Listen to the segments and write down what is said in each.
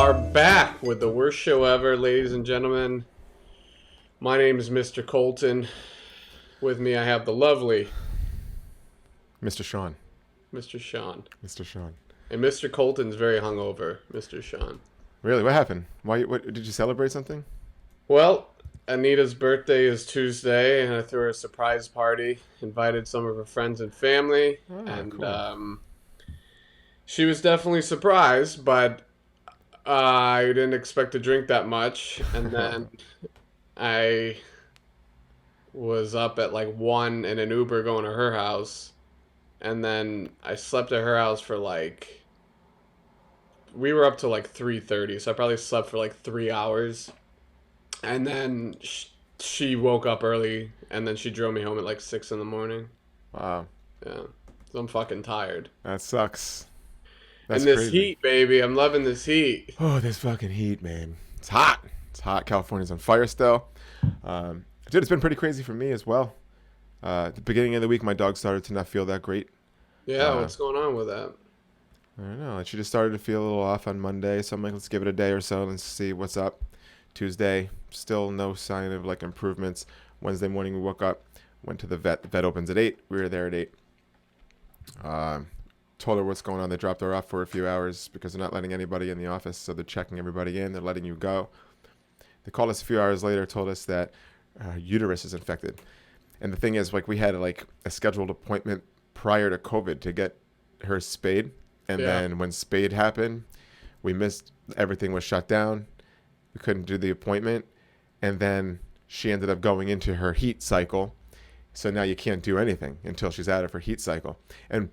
are back with the worst show ever, ladies and gentlemen. My name is Mr. Colton. With me, I have the lovely Mr. Sean. Mr. Sean. Mr. Sean. And Mr. Colton's very hungover, Mr. Sean. Really? What happened? Why? What did you celebrate something? Well, Anita's birthday is Tuesday, and I threw her a surprise party. Invited some of her friends and family, and Cool. she was definitely surprised, but I didn't expect to drink that much. And then I was up at like 1 in an Uber going to her house. And then I slept at her house for like, we were up to like 3:30, so I probably slept for like 3 hours. And then she woke up early, and then she drove me home at like 6 in the morning. Wow. Yeah. So I'm fucking tired. That sucks. And That's this crazy. heat, baby. I'm loving this heat. Oh, this fucking heat, man. It's hot. It's hot. California's on fire still. Dude, it's been pretty crazy for me as well. At the beginning of the week, my dog started to not feel that great. Yeah, Uh, what's going on with that? I don't know. She just started to feel a little off on Monday, so I'm like, let's give it a day or so and see what's up. Tuesday, still no sign of like improvements. Wednesday morning, we woke up, went to the vet. The vet opens at 8. We were there at 8. Told her what's going on. They dropped her off for a few hours because they're not letting anybody in the office, so they're checking everybody in. They're letting you go. They called us a few hours later, told us that uterus is infected. And the thing is, like, we had like a scheduled appointment prior to COVID to get her spayed, and Yeah. then when spayed happened, we missed. Everything was shut down. We couldn't do the appointment, and then she ended up going into her heat cycle. So now you can't do anything until she's out of her heat cycle. And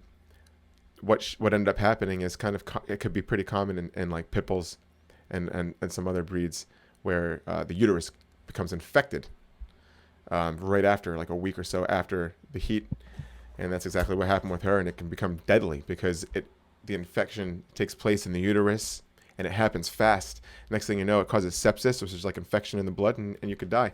what ended up happening is kind of it could be pretty common in like pit bulls and some other breeds where the uterus becomes infected right after, like a week or so after the heat. And that's exactly what happened with her, and it can become deadly because the infection takes place in the uterus and it happens fast. Next thing you know, it causes sepsis, which is like infection in the blood, and you could die.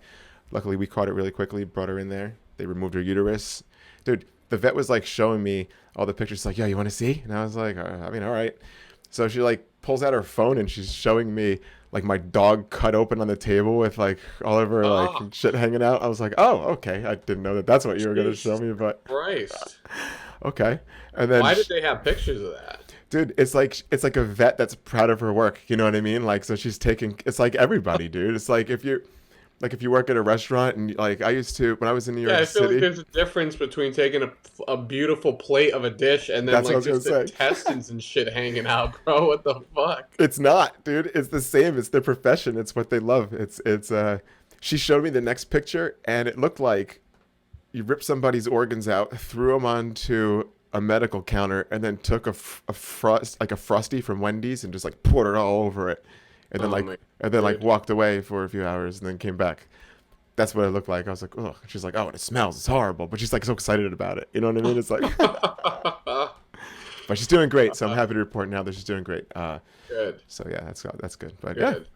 Luckily, we caught it really quickly, brought her in there. They removed her uterus. Dude, the vet was like showing me all the pictures, like, yeah, you want to see? And I was like, I mean, all right. So she like pulls out her phone and she's showing me like my dog cut open on the table with like all of her like Oh, shit hanging out. I was like, oh, okay. I didn't know that that's what you were gonna show Jesus me, but Christ. okay. And then Why did they have pictures of that? dude, it's like a vet that's proud of her work. You know what I mean? Like, so she's taking. It's like everybody, dude. It's like if you work at a restaurant and like I used to when I was in New Yeah, York I feel like City. there's a difference between taking a beautiful plate of a dish and then That's what I like was gonna just the say. intestines and shit hanging out, bro. What the fuck? It's not, dude. It's the same. It's their profession. It's what they love. It's. She showed me the next picture, and it looked like you ripped somebody's organs out, threw them onto a medical counter, and then took a frost like a frosty from Wendy's and just like poured it all over it, and then Oh like my, and then like dude. walked away for a few hours and then came back. That's what it looked like. I was like, oh. She's like, oh, and it smells. It's horrible, but she's like so excited about it. You know what I mean? It's like, but she's doing great. So I'm happy to report now that she's doing great. Good, So yeah, that's good. But yeah, good,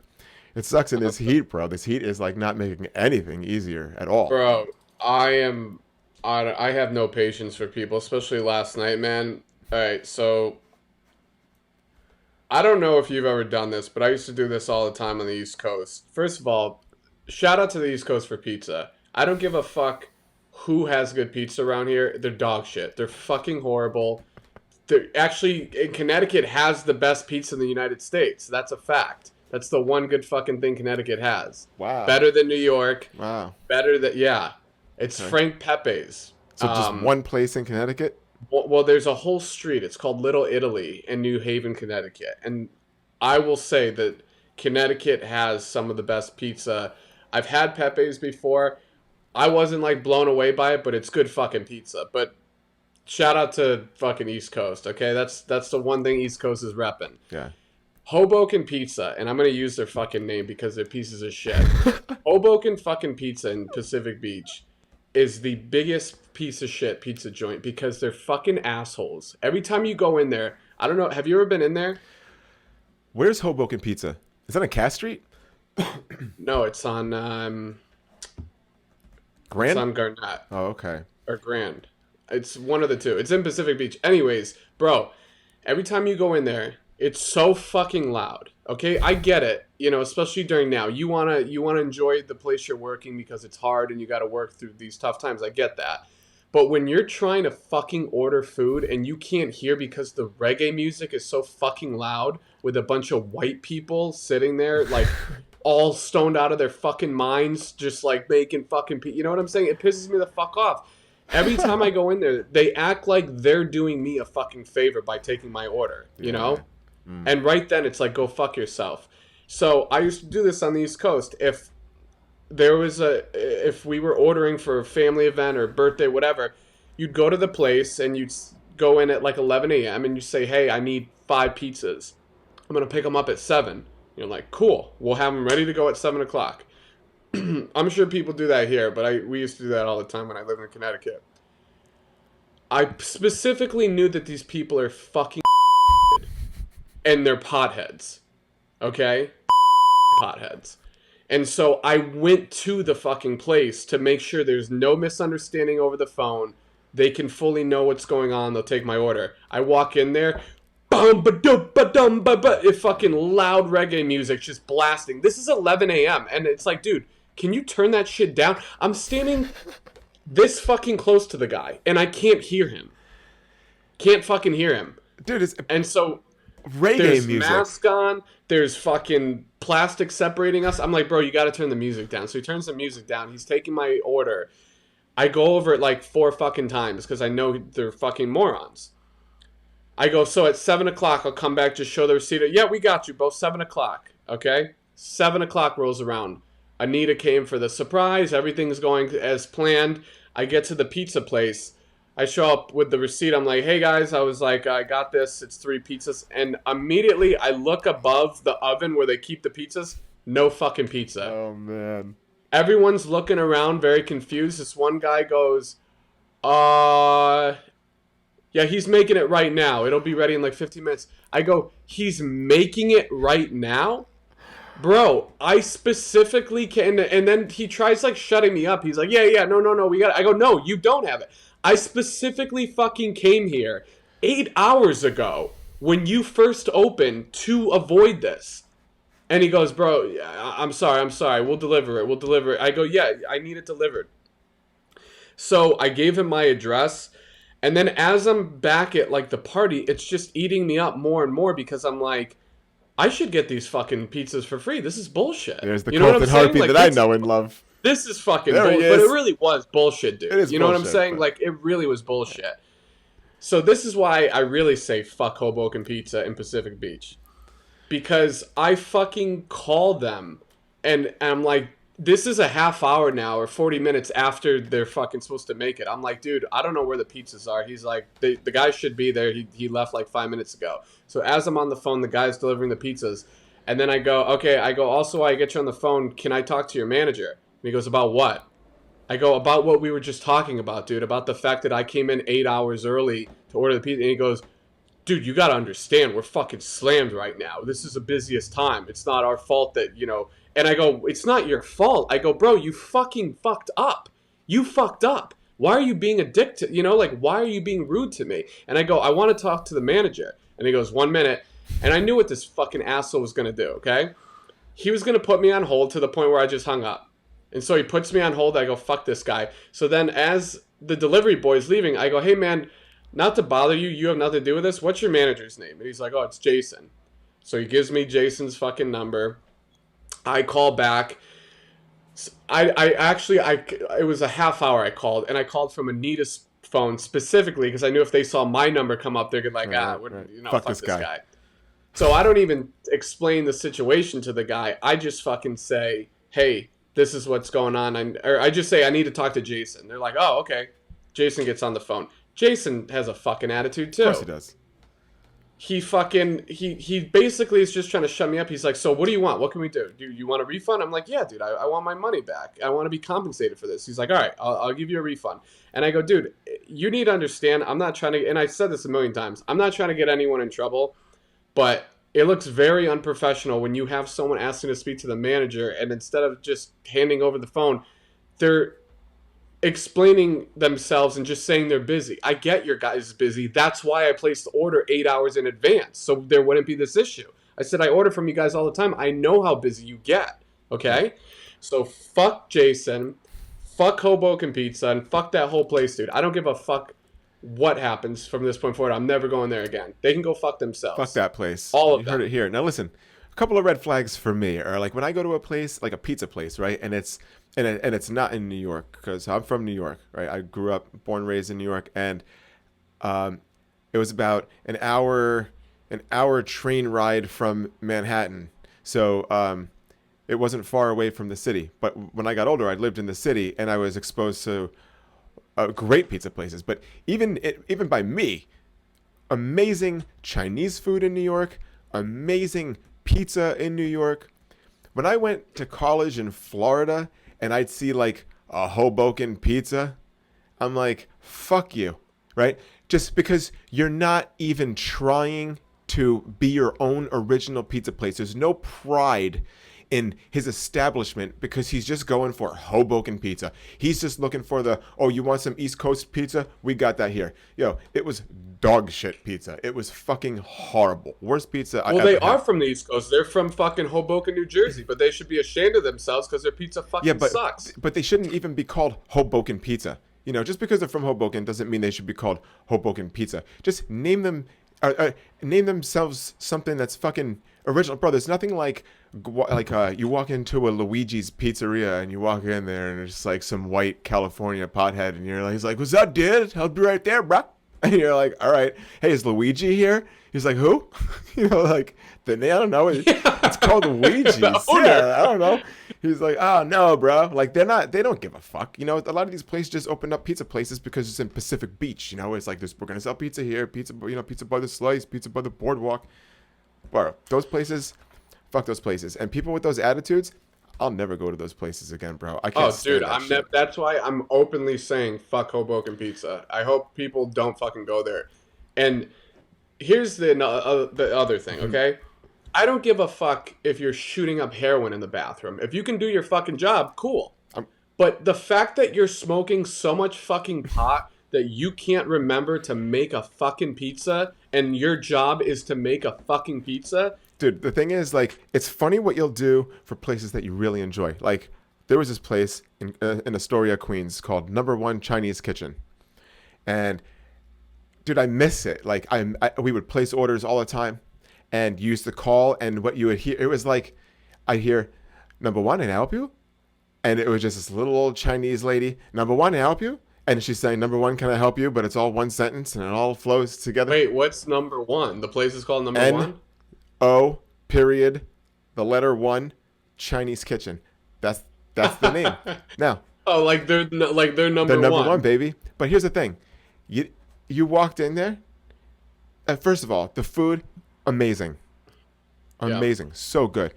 it sucks in this heat, bro. This heat is like not making anything easier at all. bro. I am. I have no patience for people, especially last night, man. All right, so I don't know if you've ever done this, but I used to do this all the time on the East Coast. First of all, shout out to the East Coast for pizza. I don't give a fuck who has good pizza around here. They're dog shit. They're fucking horrible. They're actually in Connecticut has the best pizza in the United States. That's a fact. That's the one good fucking thing Connecticut has. Wow. Better than New York. Wow. Better than yeah. It's Okay. Frank Pepe's. So just one place in Connecticut? Well, there's a whole street. It's called Little Italy in New Haven, Connecticut. And I will say that Connecticut has some of the best pizza. I've had Pepe's before. I wasn't like blown away by it, but it's good fucking pizza. But shout out to fucking East Coast, okay? That's the one thing East Coast is repping. Yeah. Hoboken Pizza, and I'm gonna use their fucking name because they're pieces of shit. Hoboken fucking Pizza in Pacific Beach is the biggest piece of shit pizza joint because they're fucking assholes. Every time you go in there, I don't know, have you ever been in there? Where's Hoboken Pizza? Is that on Cass Street? No, it's on Grand? Garnett Oh, okay. or Grand. It's one of the two. It's in Pacific Beach. Anyways, bro, every time you go in there, It's so fucking loud. Okay, I get it. You know, especially during now. You wanna enjoy the place you're working because it's hard and you got to work through these tough times. I get that. But when you're trying to fucking order food and you can't hear because the reggae music is so fucking loud with a bunch of white people sitting there like all stoned out of their fucking minds, just like making fucking, you know what I'm saying? It pisses me the fuck off. Every time I go in there, they act like they're doing me a fucking favor by taking my order, you know? And right then it's like, go fuck yourself. So I used to do this on the East Coast. If we were ordering for a family event or birthday, whatever, you'd go to the place and you'd go in at like 11 a.m. and you say, hey, I need 5 pizzas. I'm going to pick them up at 7. You're like, cool. We'll have them ready to go at 7 o'clock. I'm sure people do that here, but we used to do that all the time when I lived in Connecticut. I specifically knew that these people are fucking and they're potheads. Okay? Potheads. And so I went to the fucking place to make sure there's no misunderstanding over the phone. They can fully know what's going on. They'll take my order. I walk in there. It fucking loud reggae music just blasting. This is 11 a.m. And it's like, dude, can you turn that shit down? I'm standing this fucking close to the guy. And I can't hear him. Can't fucking hear him. Dude, it's... And so... reggae there's music. mask on. There's fucking plastic separating us. I'm like, bro, you got to turn the music down. So he turns the music down. He's taking my order. I go over it like 4 fucking times because I know they're fucking morons. I go, so at 7 o'clock, I'll come back, just show the receipt. Yeah, we got you, both 7 o'clock. Okay? 7 o'clock rolls around. Anita came for the surprise. Everything's going as planned. I get to the pizza place. I show up with the receipt. I'm like, hey guys, I got this. It's 3 pizzas. And immediately I look above the oven where they keep the pizzas. No fucking pizza. Oh, man. Everyone's looking around very confused. This one guy goes, yeah, he's making it right now. It'll be ready in like 15 minutes. I go, he's making it right now? Bro, I specifically can. And then he tries like shutting me up. He's like, yeah, no, we got it. I go, no, you don't have it. I specifically fucking came here 8 hours ago when you first opened to avoid this. And he goes, bro, I'm sorry. We'll deliver it. I go, yeah, I need it delivered. So I gave him my address. And then as I'm back at like the party, it's just eating me up more and more because I'm like, I should get these fucking pizzas for free. This is bullshit. There's the Colton Harpy like, that I know and love. This is fucking bullshit. But it really was bullshit, dude. It is you know bullshit, what I'm saying? But... like, it really was bullshit. So this is why I really say fuck Hoboken Pizza in Pacific Beach. Because I fucking call them and I'm like, this is a half hour now or 40 minutes after they're fucking supposed to make it. I'm like, dude, I don't know where the pizzas are. He's like, the guy should be there. He left like 5 minutes ago. So as I'm on the phone, the guy's delivering the pizzas. And then I go, okay, also I get you on the phone. Can I talk to your manager? And he goes, about what? I go, about what we were just talking about, dude. About the fact that I came in 8 hours early to order the pizza. And he goes, dude, you got to understand, we're fucking slammed right now. This is the busiest time. It's not our fault that, you know. And I go, it's not your fault. I go, bro, you fucking fucked up. You fucked up. Why are you being a dick to, you know, like, why are you being rude to me? And I go, I want to talk to the manager. And he goes, 1 minute. And I knew what this fucking asshole was going to do, okay? He was going to put me on hold to the point where I just hung up. And so he puts me on hold. I go, fuck this guy. So then as the delivery boy is leaving, I go, hey, man, not to bother you. You have nothing to do with this. What's your manager's name? And he's like, oh, it's Jason. So he gives me Jason's fucking number. I call back. It was a half hour I called, and I called from Anita's phone specifically because I knew if they saw my number come up, they're like, right. You know, fuck this guy. So I don't even explain the situation to the guy. I just fucking say, hey, this is what's going on. Or I just say, I need to talk to Jason. They're like, oh, okay. Jason gets on the phone. Jason has a fucking attitude too. Of course he does. He basically is just trying to shut me up. He's like, so what do you want? What can we do? Do you want a refund? I'm like, yeah, dude, I want my money back. I want to be compensated for this. He's like, all right, I'll give you a refund. And I go, dude, you need to understand, I'm not trying to, and I've said this a million times, I'm not trying to get anyone in trouble, but it looks very unprofessional when you have someone asking to speak to the manager, and instead of just handing over the phone, they're explaining themselves and just saying they're busy. I get your guys busy. That's why I placed the order 8 hours in advance, so there wouldn't be this issue. I said I order from you guys all the time. I know how busy you get. Yeah. Okay, so fuck Jason, fuck Hoboken Pizza, and fuck that whole place, dude. I don't give a fuck what happens from this point forward. I'm never going there again. They can go fuck Fuck themselves. that place. All You of heard them. it here. Now listen, a couple of red flags for me are like when I go to a place like a pizza place, right? And it's not in New York because I'm from New York, right? I grew up, born, raised in New York, and um, it was about an hour train ride from Manhattan. So it wasn't far away from the city. But when I got older, I lived in the city and I was exposed to great pizza places. But even by me, amazing Chinese food in New York, amazing pizza in New York. When I went to college in Florida and I'd see like a Hoboken pizza, I'm like, fuck you, right? Just because you're not even trying to be your own original pizza place. There's no pride in his establishment because he's just going for Hoboken pizza. He's just looking for the, oh, you want some East Coast pizza? We got that here. Yo, it was dog shit pizza. It was fucking horrible. Worst pizza I Well, ever they are had. from the East Coast. They're from fucking Hoboken, New Jersey, but they should be ashamed of themselves because their pizza Yeah, fucking but sucks. but they shouldn't even be called Hoboken pizza. You know, just because they're from Hoboken doesn't mean they should be called Hoboken pizza. Just name themselves something that's fucking original, bro. There's nothing like you walk into a Luigi's Pizzeria and you walk in there and it's like some white California pothead and you're like, he's like, what's up, dude? I'll be right there, bro. And you're like, all right, hey, is Luigi here? He's like, who? You know, like the name, I don't know. It's called Luigi's. The owner. Yeah, I don't know. He's like, oh no, bro. Like they don't give a fuck. You know, a lot of these places just opened up pizza places because it's in Pacific Beach. You know, it's like this. We're gonna sell pizza here, pizza, pizza by the slice, pizza by the boardwalk. Bro, those places, fuck those places. And people with those attitudes, I'll never go to those places again, bro. I can't Oh, stand dude, that shit. that's why I'm openly saying fuck Hoboken Pizza. I hope people don't fucking go there. And here's the other thing, Mhm. okay? I don't give a fuck if you're shooting up heroin in the bathroom. If you can do your fucking job, cool. I'm, But the fact that you're smoking so much fucking pot that you can't remember to make a fucking pizza and your job is to make a fucking pizza. dude, the thing is, like, it's funny what you'll do for places that you really enjoy. Like, there was this place in Astoria, Queens, called Number One Chinese Kitchen, and dude, I miss it. Like, we would place orders all the time, and use the call, and what you would hear, it was like, I'd hear, "Number one, can I help you?" And it was just this little old Chinese lady, "Number one, can I help you?" And she's saying, "Number one, can I help you?" But it's all one sentence, and it all flows together. Wait, what's number one? The place is called number N one? O period the letter one Chinese kitchen. That's that's the name. Now, Oh, like they're the number number one, one. baby. But here's the thing. You walked in there, first of all, the food amazing. Yeah. Amazing. So good.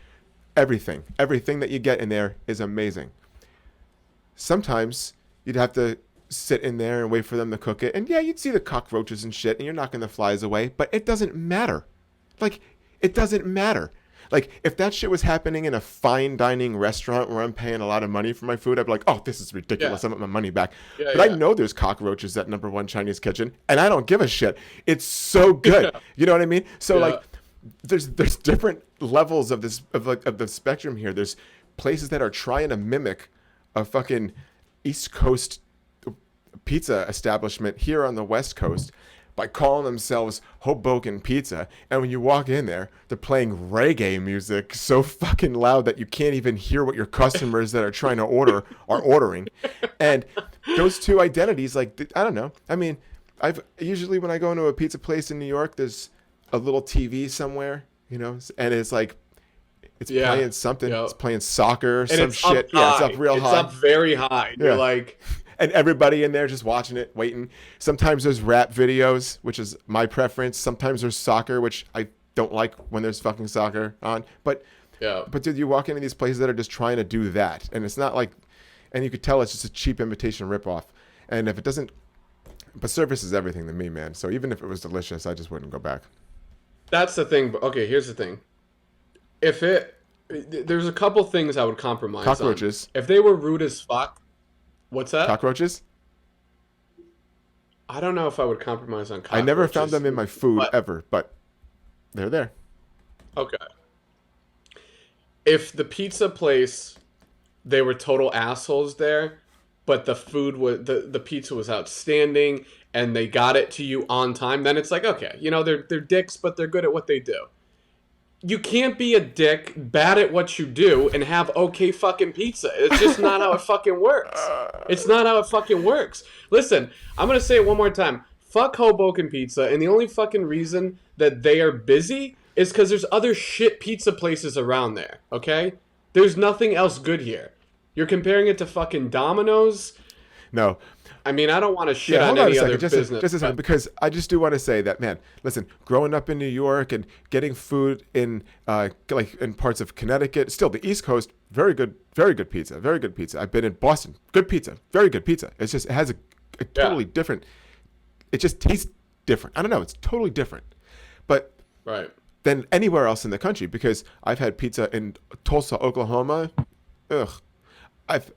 Everything that you get in there is amazing. Sometimes you'd have to sit in there and wait for them to cook it. And yeah, you'd see the cockroaches and shit and you're knocking the flies away, but it doesn't matter. Like, it doesn't matter. Like, if that shit was happening in a fine dining restaurant where I'm paying a lot of money for my food, I'd be like, oh, this is ridiculous. Yeah. I want my money back. Yeah, But I yeah. know there's cockroaches at Number One Chinese Kitchen, and I don't give a shit. It's so good. Yeah. You know what I mean? So, Yeah. like, there's different levels of this of the spectrum here. There's places that are trying to mimic a fucking East Coast pizza establishment here on the West Coast by calling themselves Hoboken Pizza. And when you walk in there, they're playing reggae music so fucking loud that you can't even hear what your customers that are trying to order are ordering. And those two identities, like, I don't know. I mean, I've usually when I go into a pizza place in New York, there's a little TV somewhere, you know, and it's like it's Yeah. playing something. Yeah. It's playing soccer or And some it's shit. up Yeah, it's high. up real It's high. up very high. Yeah. You're like, And everybody in there just watching it, waiting. Sometimes there's rap videos, which is my preference. Sometimes there's soccer, which I don't like when there's fucking soccer on. yeah. But dude, you walk into these places that are just trying to do that, and it's not like, and you could tell it's just a cheap imitation ripoff. And if it doesn't, but service is everything to me, man. So even if it was delicious, I just wouldn't go back. That's the thing. But okay, here's the thing. If it, there's a couple things I would compromise Cockroaches. on. If they were rude as fuck, What's that? Cockroaches? I don't know if I would compromise on I never found cockroaches, them in my food but ever, but they're there. okay. If the pizza place, they were total assholes there, but the food was the pizza was outstanding and they got it to you on time, then it's like, okay, you know, they're dicks, but they're good at what they do. You can't be a dick, bad at what you do, and have okay fucking pizza. It's just not how it fucking works. It's not how it fucking works. Listen, I'm gonna say it one more time. Fuck Hoboken Pizza, and the only fucking reason that they are busy is because there's other shit pizza places around there, okay? There's nothing else good here. You're comparing it to fucking Domino's? No. I mean, I don't want to shit Yeah, on hold on a any second. other business. Just a second, because I just do want to say that, man, listen, growing up in New York and getting food in like in parts of Connecticut, still the East Coast, very good pizza, very good pizza. I've been in Boston, good pizza, very good pizza. It's just, it has a totally different, it just tastes different. I don't know, it's totally different. But Right. than anywhere else in the country, because I've had pizza in Tulsa, Oklahoma. Ugh.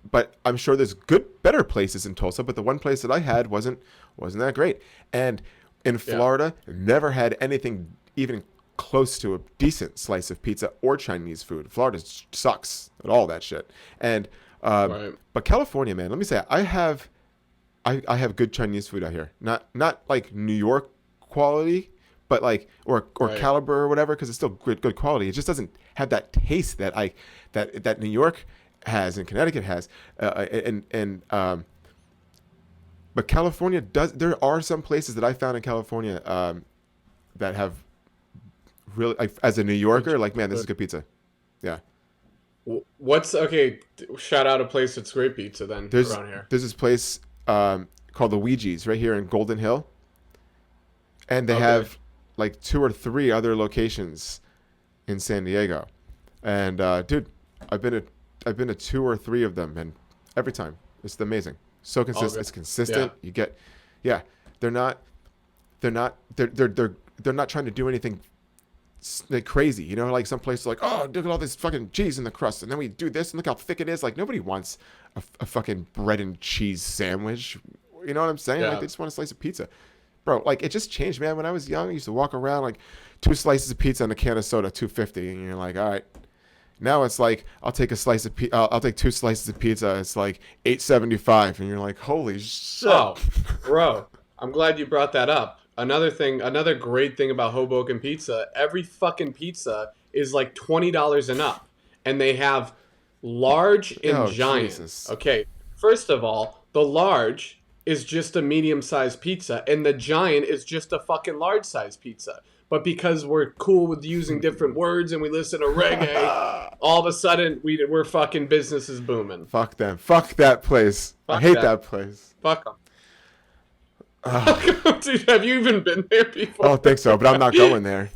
But I'm sure there's better places in Tulsa, but the one place that I had wasn't that great. And in Florida, never had anything even close to a decent slice of pizza or Chinese food. Florida sucks at all that shit. And but California, man, let me say, I have good Chinese food out here. Not like New York quality, but like or caliber or whatever, because it's still good quality. It just doesn't have that taste that New York has and Connecticut has, but California does. There are some places that I found in California that have really, like, as a New Yorker, like, man, this is good pizza. Yeah. What's okay? Shout out a place that's great pizza then around here. There's this place called the Ouija's right here in Golden Hill, and they have like 2 or 3 other locations in San Diego, and dude, I've been to 2 or 3 of them, and every time it's amazing. So consistent. It's consistent. You get, they're not trying to do anything like crazy. You know, like some places like, oh, look at all this fucking cheese in the crust, and then we do this, and look how thick it is. Like, nobody wants a fucking bread and cheese sandwich. You know what I'm saying? Like, they just want a slice of pizza. Bro, like, it just changed, man. When I was young, I used to walk around like 2 slices of pizza and a can of soda, $2.50, and you're like, all right. Now it's like, I'll take 2 slices of pizza. It's like $8.75, and you're like, holy shit. Oh, bro, I'm glad you brought that up. Another great thing about Hoboken Pizza, every fucking pizza is like $20 and up, and they have large and giant. Jesus. Okay, first of all, the large is just a medium-sized pizza, and the giant is just a fucking large-sized pizza. But because we're cool with using different words and we listen to reggae, all of a sudden we're fucking business is booming. Fuck them. Fuck that place. I hate that place. Fuck them. Dude, have you even been there before? I don't think so, but I'm not going there.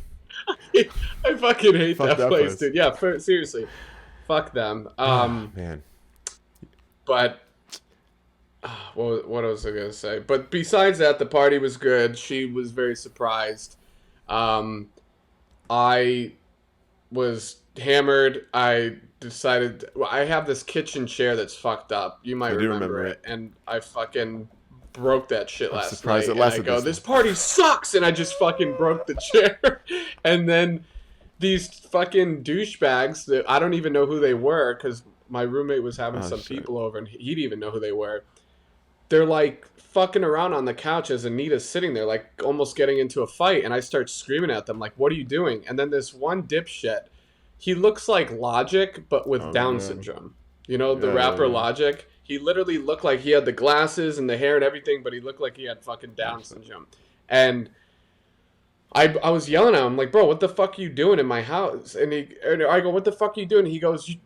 I fucking hate that place, dude. Yeah, seriously. Fuck them. Man. But what was I gonna say? But besides that, the party was good. She was very surprised. I was hammered. I decided, I have this kitchen chair that's fucked up. You might remember it. And I fucking broke that shit last night. And I go, this party sucks, and I just fucking broke the chair. And then these fucking douchebags that I don't even know who they were, because my roommate was having people over and he didn't even know who they were. They're like fucking around on the couch as Anita's sitting there, like almost getting into a fight, and I start screaming at them like, what are you doing? And then this one dipshit, he looks like Logic but with Down syndrome. You know, the rapper Logic? He literally looked like he had the glasses and the hair and everything, but he looked like he had fucking Down syndrome. And I was yelling at him like, bro, what the fuck are you doing in my house? And I go, what the fuck are you doing? He goes,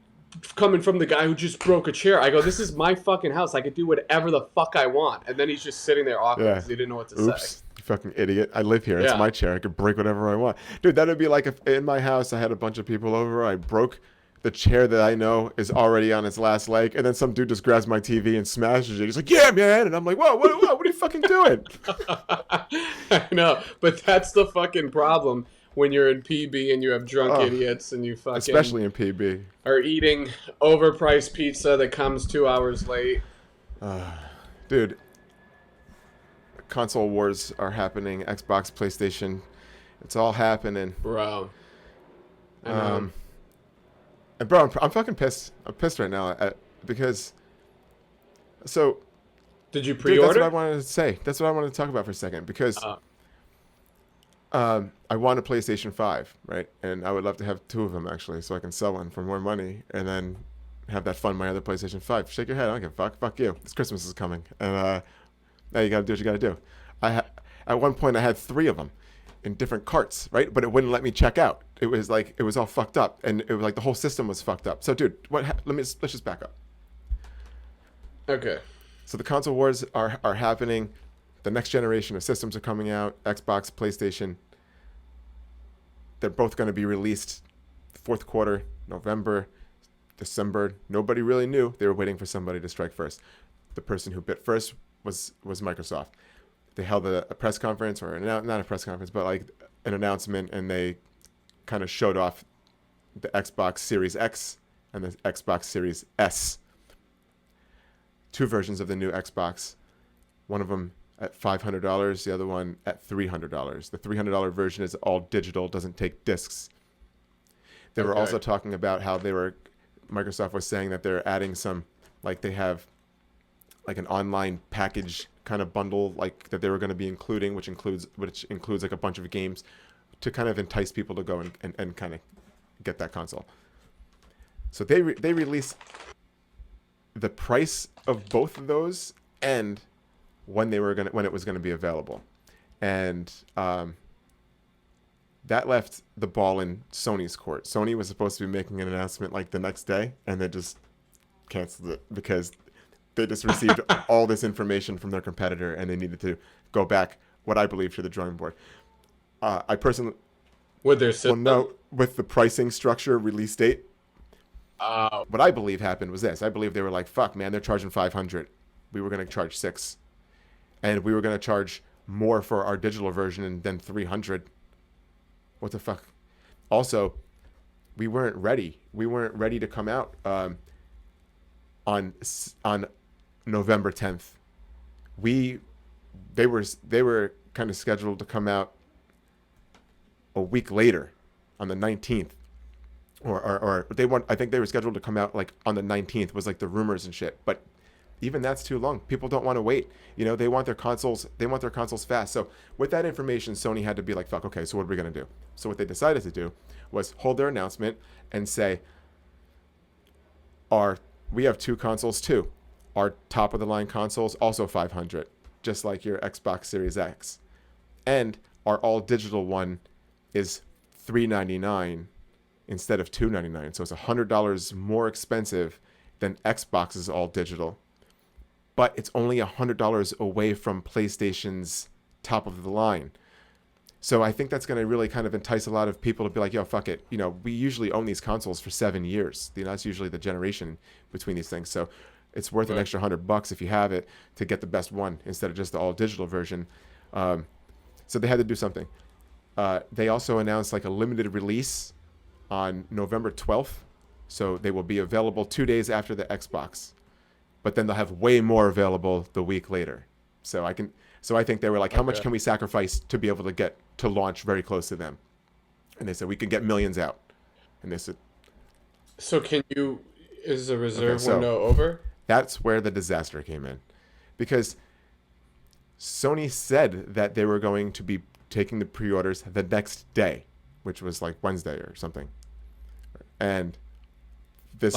coming from the guy who just broke a chair. I go, this is my fucking house. I could do whatever the fuck I want. And then he's just sitting there awkward because he didn't know what to say. You fucking idiot. I live here. It's my chair. I could break whatever I want. Dude, that would be like if in my house I had a bunch of people over. I broke the chair that I know is already on its last leg, and then some dude just grabs my TV and smashes it. He's like, yeah, man. And I'm like, whoa, what are you fucking doing? I know. But that's the fucking problem. When you're in PB and you have drunk idiots and you fucking... Especially in PB. ...are eating overpriced pizza that comes 2 hours late. Dude, console wars are happening. Xbox, PlayStation, it's all happening. Bro. I know. Um, and bro, I'm fucking pissed. I'm pissed right now because so, Did you dude, that's what I pre-order? wanted to say. That's what I wanted to talk about for a second because Uh, I want a PlayStation 5, right? And I would love to have two of them actually, so I can sell one for more money and then have that fund my other PlayStation 5. Shake your head. I don't give a fuck. Fuck you. This Christmas is coming, and now you gotta do what you gotta do. At one point I had three of them in different carts, right? But it wouldn't let me check out. It was like it was all fucked up, and it was like the whole system was fucked up. So, dude, let's just back up. okay. So the console wars are happening. The next generation of systems are coming out. Xbox, PlayStation. They're both going to be released fourth quarter, November, December. Nobody really knew. They were waiting for somebody to strike first. The person who bit first was Microsoft. They held a press conference, or not a press conference, but like an announcement, and they kind of showed off the Xbox Series X and the Xbox Series S. Two versions of the new Xbox. One of them at $500, the other one at $300. The $300 version is all digital, doesn't take discs. They were Okay. also talking about how Microsoft was saying that they're adding some, like they have like an online package kind of bundle like that they were going to be including, which includes like a bunch of games to kind of entice people to go and kind of get that console. So they released the price of both of those and when it was gonna be available, and that left the ball in Sony's court. Sony was supposed to be making an announcement like the next day, and they just canceled it because they just received all this information from their competitor, and they needed to go back, what I believe, to the drawing board. I personally, With their well, system? no, with the pricing structure, release date, Uh, what I believe happened was this. I believe they were like, fuck, man, they're charging 500. We were going to charge 6. And we were going to charge more for our digital version than 300. What the fuck? Also, we weren't ready. We weren't ready to come out on November 10th. They were kind of scheduled to come out a week later on the 19th. Or I think they were scheduled to come out like on the 19th was like the rumors and shit. But even that's too long. People don't want to wait. You know, they want their consoles fast. So with that information, Sony had to be like, fuck, okay, so what are we going to do? So what they decided to do was hold their announcement and say, we have two consoles too. Our top of the line consoles also 500, just like your Xbox Series X. And our all digital one is $399 instead of $299. So it's $100 more expensive than Xbox's all digital. But it's only $100 away from PlayStation's top of the line. So I think that's going to really kind of entice a lot of people to be like, yo, fuck it. You know, we usually own these consoles for 7 years. You know, that's usually the generation between these things. So it's worth an extra $100 if you have it to get the best one instead of just the all digital version. So they had to do something. They also announced like a limited release on November 12th. So they will be available 2 days after the Xbox. But then they'll have way more available the week later. So I think they were like, how much can we sacrifice to be able to get to launch very close to them? And they said, we can get millions out. And they said, so is the reserve so window over? that's where the disaster came in. Because Sony said that they were going to be taking the pre-orders the next day, which was like Wednesday or something. And this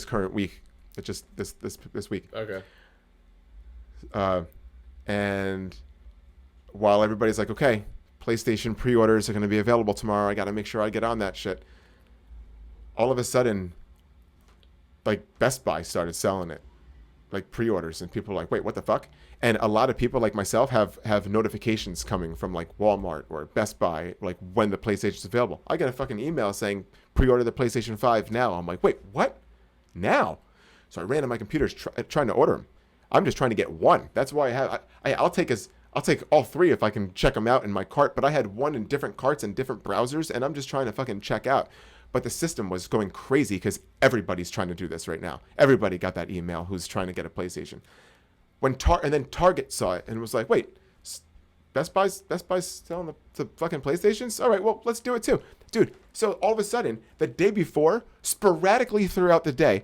current week, it's just this week. Okay. And while everybody's like, okay, PlayStation pre-orders are going to be available tomorrow, I got to make sure I get on that shit. All of a sudden, like Best Buy started selling it, like pre-orders, and people were like, wait, what the fuck? And a lot of people like myself have notifications coming from like Walmart or Best Buy, like when the PlayStation's available. I get a fucking email saying pre-order the PlayStation 5 now. I'm like, wait, what? Now? So I ran to my computer trying to order them. I'm just trying to get one. That's why I'll take all three if I can check them out in my cart. But I had one in different carts and different browsers, and I'm just trying to fucking check out. but the system was going crazy because everybody's trying to do this right now. Everybody got that email who's trying to get a PlayStation. And then Target saw it and was like, wait, Best Buy's selling the fucking PlayStations? All right, well, let's do it too. Dude, so all of a sudden, the day before, sporadically throughout the day,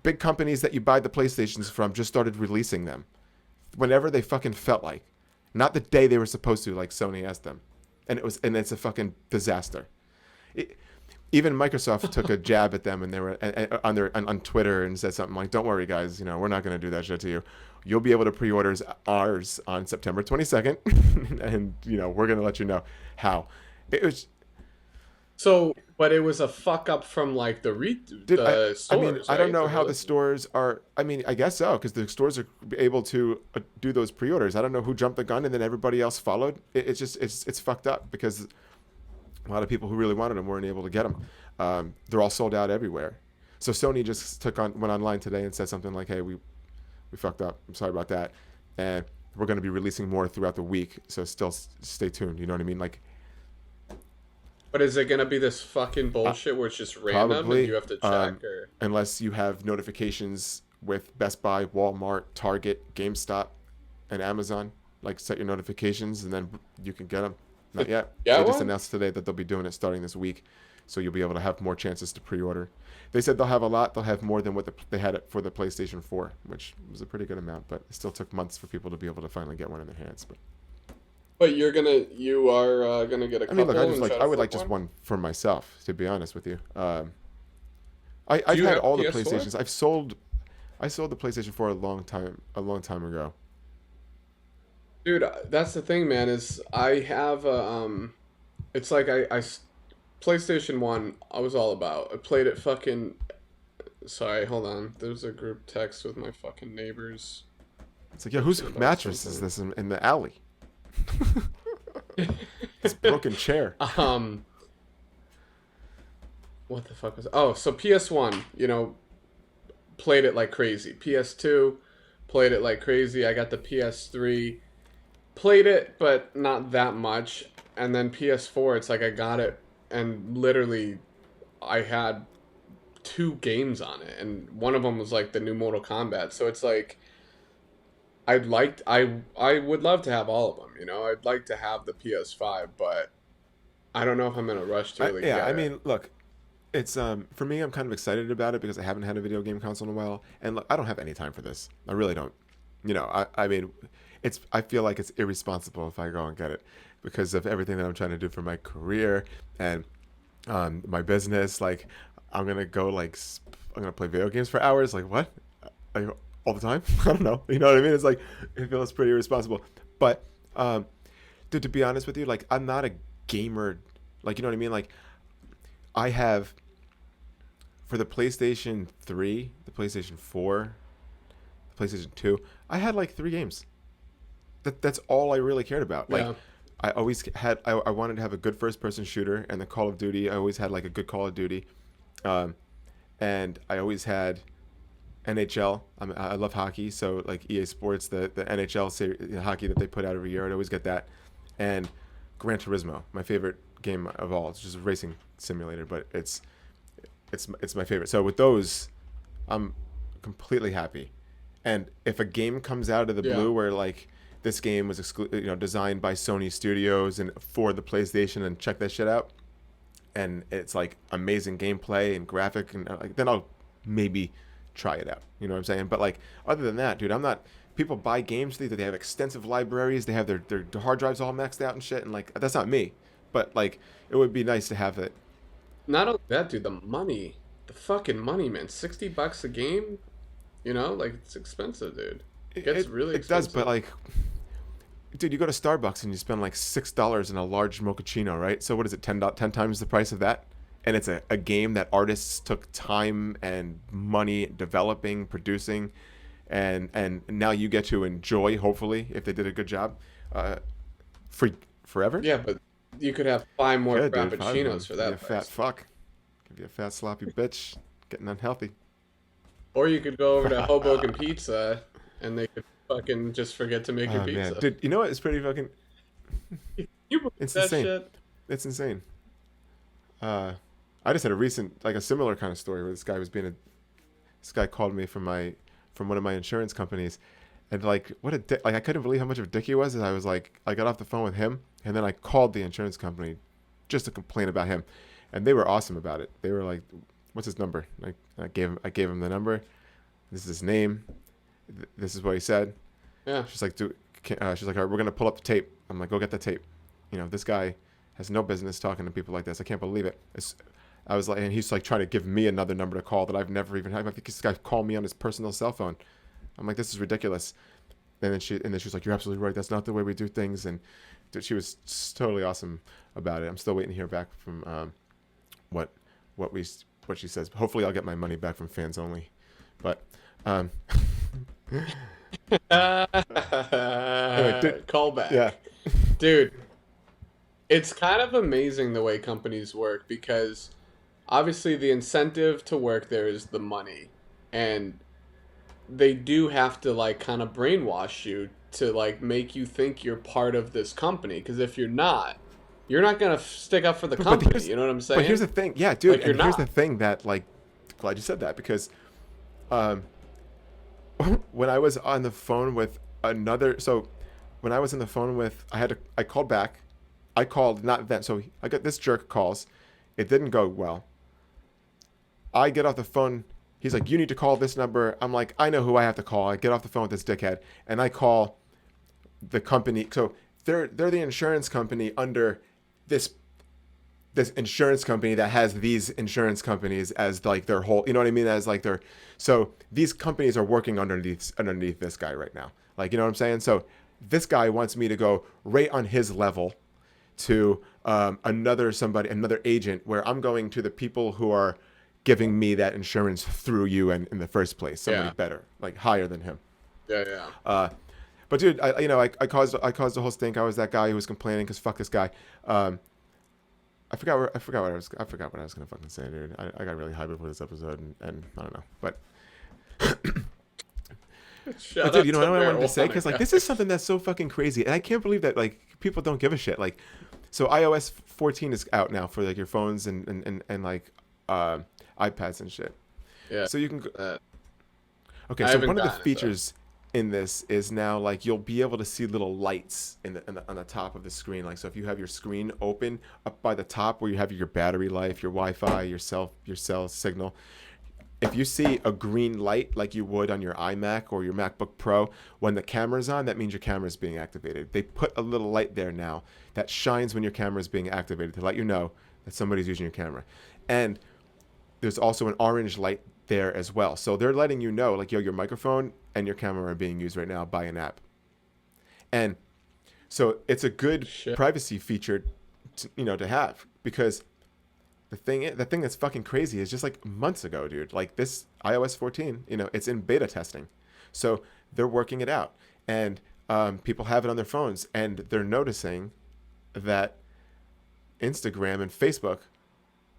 big companies that you buy the PlayStations from just started releasing them whenever they fucking felt like. Not the day they were supposed to, like Sony asked them. And it's a fucking disaster. Even Microsoft took a jab at them, and they were on Twitter and said something like, "Don't worry, guys. We're not going to do that shit to you. You'll be able to pre-order ours on September 22nd, and we're going to let you know how." It was So, but it was a fuck up from like the stores. I mean, I don't right? know how the stores are. I mean, I guess so, because the stores are able to do those pre-orders. I don't know who jumped the gun and then everybody else followed. It's fucked up because a lot of people who really wanted them weren't able to get them. They're all sold out everywhere. So Sony just went online today and said something like, "Hey, we fucked up. I'm sorry about that, and we're going to be releasing more throughout the week. So still stay tuned." You know what I mean? Like, But is it gonna be this fucking bullshit where it's just random probably, and you have to check or? unless you have notifications with Best Buy, Walmart, Target, GameStop, and Amazon. Like, set your notifications and then you can get them. Not yet. Yeah, They just well. announced today that they'll be doing it starting this week, so you'll be able to have more chances to pre-order. They said they'll have a lot. They'll have more than what they had it for the PlayStation 4, which was a pretty good amount, but it still took months for people to be able to finally get one in their hands. But you are gonna get a I mean, couple. look, and try to I would flip like just one for myself, to be honest with you. I've you had have all the PS4? PlayStations. I sold the PlayStation 4 a long time ago. Dude, that's the thing, man. Is I have it's like PlayStation 1. I was all about. I played it fucking. Sorry, hold on. There's a group text with my fucking neighbors. It's like, yeah, whose About mattress is something. this in the alley? This broken chair. Um, what the fuck was? Oh, so PS1. Played it like crazy. PS2, played it like crazy. I got the PS3, played it, but not that much. And then PS4, it's like I got it, and literally, I had 2 games on it, and one of them was like the new Mortal Kombat. So it's like I would love to have all of them. I'd like to have the PS5, but I don't know if I'm in a rush to really Yeah, get I it. mean, look, it's for me, I'm kind of excited about it because I haven't had a video game console in a while, and look, I don't have any time for this. I really don't. I mean, I feel like it's irresponsible if I go and get it because of everything that I'm trying to do for my career and my business. Like, I'm gonna play video games for hours. Like, what? Like, all the time? I don't know. You know what I mean? It's like, it feels pretty irresponsible. But to be honest with you, like, I'm not a gamer. Like, you know what I mean? Like, I have for the PlayStation 3, the PlayStation 4, the PlayStation 2, I had like 3 games. That's all I really cared about. Like, Yeah. I wanted to have a good first person shooter, and the Call of Duty, I always had like a good Call of Duty. Um, and I always had NHL. I love hockey, so like EA Sports, the NHL hockey that they put out every year, I'd always get that. And Gran Turismo, my favorite game of all. It's just a racing simulator, but it's my favorite. So with those, I'm completely happy. And if a game comes out of the Yeah. blue where like this game was designed by Sony Studios and for the PlayStation, and check that shit out, and it's like amazing gameplay and graphic, and like, then I'll maybe try it out. You know what I'm saying? But like, other than that, dude, I'm not. People buy games. They have extensive libraries. They have their hard drives all maxed out and shit. And like, that's not me. But like, it would be nice to have it. Not only that, dude, the fucking money, man. $60 a game. Like it's expensive, dude. It It, gets it, really it does, but expensive. like, dude, you go to Starbucks and you spend like $6 in a large mochaccino, right? So what is it, 10 times the price of that? And it's a game that artists took time and money developing, producing, and now you get to enjoy, hopefully, if they did a good job, uh, free forever. Yeah, but you could have 5 more Good, dude. 5 of them. frappuccinos for Give you a that fat price. fuck. Give you a fat sloppy bitch. Getting unhealthy. Or you could go over to Hoboken Pizza and they could fucking just forget to make your Oh man, pizza. dude, you know what? It's pretty fucking. You believe It's that insane. shit? It's insane. Uh, I just had a recent, like a similar kind of story where this guy called me from one of my insurance companies, and like what a dick, like I couldn't believe how much of a dick he was. And I was like, I got off the phone with him, and then I called the insurance company just to complain about him, and they were awesome about it. They were like, "What's his number?" Like I gave him the number. This is his name. This is what he said. Yeah. She's like, she's like, all right, we're gonna pull up the tape. I'm like, go get the tape. You know, this guy has no business talking to people like this. I can't believe it. I was like, and he's like trying to give me another number to call that I've never even had. I think this guy called me on his personal cell phone. I'm like, this is ridiculous. And then she was like, you're absolutely right. That's not the way we do things. And dude, she was totally awesome about it. I'm still waiting to hear back from what she says. Hopefully, I'll get my money back from Fans Only. But anyway, call back. yeah. Dude, it's kind of amazing the way companies work because obviously the incentive to work there is the money. And they do have to like kind of brainwash you to like make you think you're part of this company because if you're not going to stick up for the company, you know what I'm saying? But here's the thing. Yeah, dude, like, and here's the thing that like glad you said that because when I was on the phone with when I was on the phone with I called back. I called not them. So I got this jerk calls. It didn't go well. I get off the phone. He's like, you need to call this number. I'm like, I know who I have to call. I get off the phone with this dickhead and I call the company. So they're the insurance company under this insurance company that has these insurance companies as like their whole, you know what I mean? As like so these companies are working underneath this guy right now. Like, you know what I'm saying? So this guy wants me to go right on his level to another agent where I'm going to the people who are giving me that insurance through you and in the first place, somebody better, like higher than him. Yeah. But dude, I caused the whole stink. I was that guy who was complaining because fuck this guy. I forgot what I was gonna fucking say, dude. I got really hyped before this episode, and I don't know, but. But dude, you know what I wanted to say? Because like this is something that's so fucking crazy, and I can't believe that like people don't give a shit. Like, so iOS 14 is out now for like your phones and like iPads and shit. Yeah. So you can. Okay, so one of the features in this is now like you'll be able to see little lights on the top of the screen. Like, so if you have your screen open up by the top where you have your battery life, your Wi-Fi, your cell signal. If you see a green light like you would on your iMac or your MacBook Pro, when the camera's on, that means your camera's being activated. They put a little light there now that shines when your camera's being activated to let you know that somebody's using your camera. And there's also an orange light there as well. So they're letting you know, like, yo, your microphone and your camera are being used right now by an app. And so it's a good privacy feature to have, because the thing that's fucking crazy is just like months ago, dude, like this iOS 14, it's in beta testing. So they're working it out, and people have it on their phones, and they're noticing that Instagram and Facebook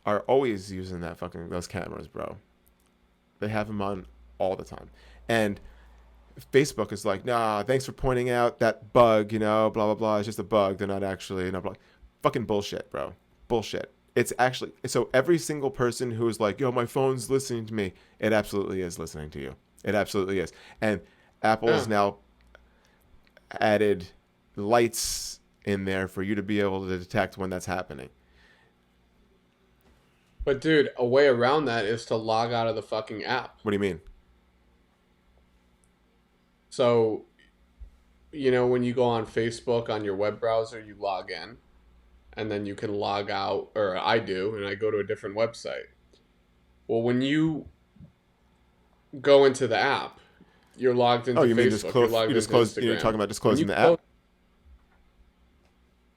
are always using those cameras, bro. They have them on all the time. And Facebook is like, nah, thanks for pointing out that bug, blah, blah, blah. It's just a bug. They're not actually, blah. Fucking bullshit, bro. Bullshit. It's actually, so every single person who is like, yo, my phone's listening to me, it absolutely is listening to you. It absolutely is. And Apple has now added lights in there for you to be able to detect when that's happening. But dude, a way around that is to log out of the fucking app. What do you mean? So, when you go on Facebook on your web browser, you log in, and then you can log out, or I do, and I go to a different website. Well, when you go into the app, you're logged into Facebook. You mean just close? You're talking about just closing the app?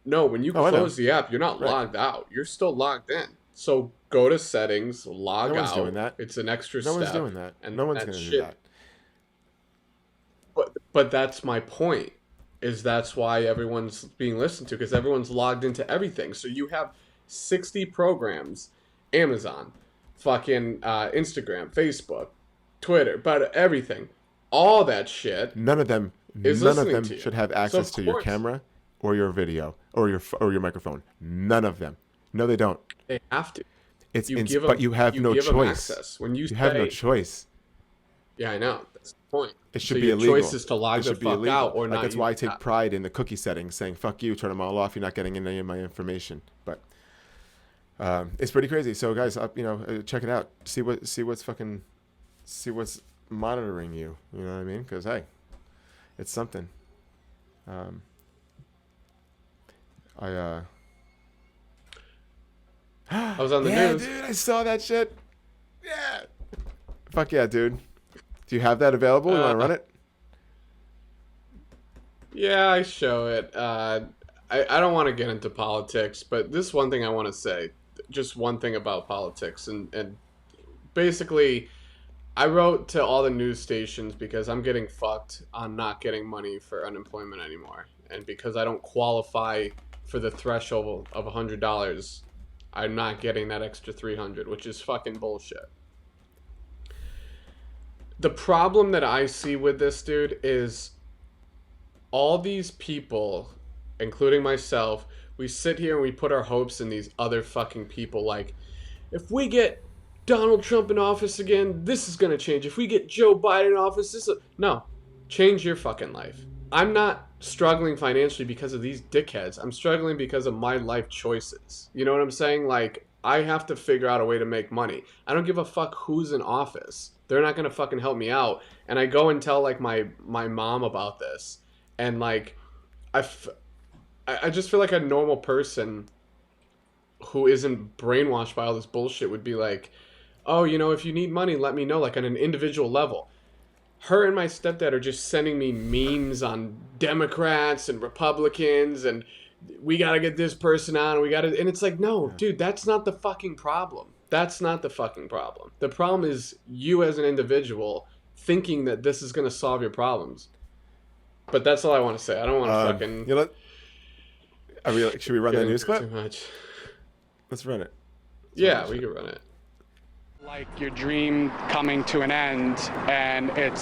No, when you close the app, you're not logged out. You're still logged in. So go to settings, log out. No one's doing that. It's an extra step. No one's doing that. And no one's going to do that. But that's my point, is that's why everyone's being listened to, because everyone's logged into everything. So you have 60 programs, Amazon, fucking Instagram, Facebook, Twitter, but everything. All that shit. None of them should have access to your camera or your video or your microphone. None of them. No, they don't. They have to. But you have no choice. Access. When you have no choice. Yeah, I know. That's the point. It should be illegal. Your choice is to log the fuck out or not. That's why I take pride in the cookie settings, saying "fuck you," turn them all off. You're not getting any of my information. But it's pretty crazy. So guys, check it out. See what's monitoring you. You know what I mean? Because hey, it's something. I was on the news. Yeah, dude, I saw that shit. Yeah. Fuck yeah, dude. Do you have that available? You want to run it? Yeah, I show it. I don't want to get into politics, but this one thing I want to say, just one thing about politics, and basically, I wrote to all the news stations because I'm getting fucked on not getting money for unemployment anymore, and because I don't qualify for the threshold of $100, I'm not getting that extra $300, which is fucking bullshit. The problem that I see with this, dude, is all these people, including myself, we sit here and we put our hopes in these other fucking people. Like, if we get Donald Trump in office again, this is going to change. If we get Joe Biden in office, No. Change your fucking life. I'm not struggling financially because of these dickheads. I'm struggling because of my life choices. You know what I'm saying? Like, I have to figure out a way to make money. I don't give a fuck who's in office. They're not going to fucking help me out. And I go and tell, like, my mom about this. And, like, I just feel like a normal person who isn't brainwashed by all this bullshit would be like, oh, if you need money, let me know, like, on an individual level. Her and my stepdad are just sending me memes on Democrats and Republicans and we got to get this person on. And it's like, no, dude, that's not the fucking problem. That's not the fucking problem. The problem is you as an individual thinking that this is going to solve your problems. But that's all I want to say. I don't want to fucking... should we run that news clip? Too much. Let's run it. Yeah, we can run it. Like your dream coming to an end, and it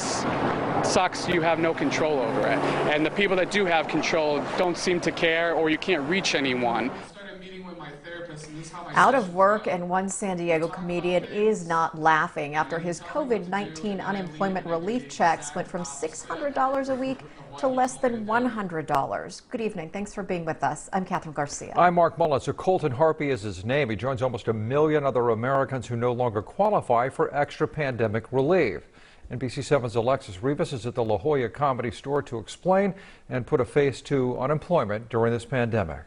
sucks you have no control over it. And the people that do have control don't seem to care, or you can't reach anyone. Out of work, and one San Diego comedian is not laughing after his COVID-19 unemployment relief checks went from $600 a week to less than $100. Good evening. Thanks for being with us. I'm Catherine Garcia. I'm Mark Mullins. Colton Harpy is his name. He joins almost 1 million other Americans who no longer qualify for extra pandemic relief. NBC7's Alexis Rivas is at the La Jolla Comedy Store to explain and put a face to unemployment during this pandemic.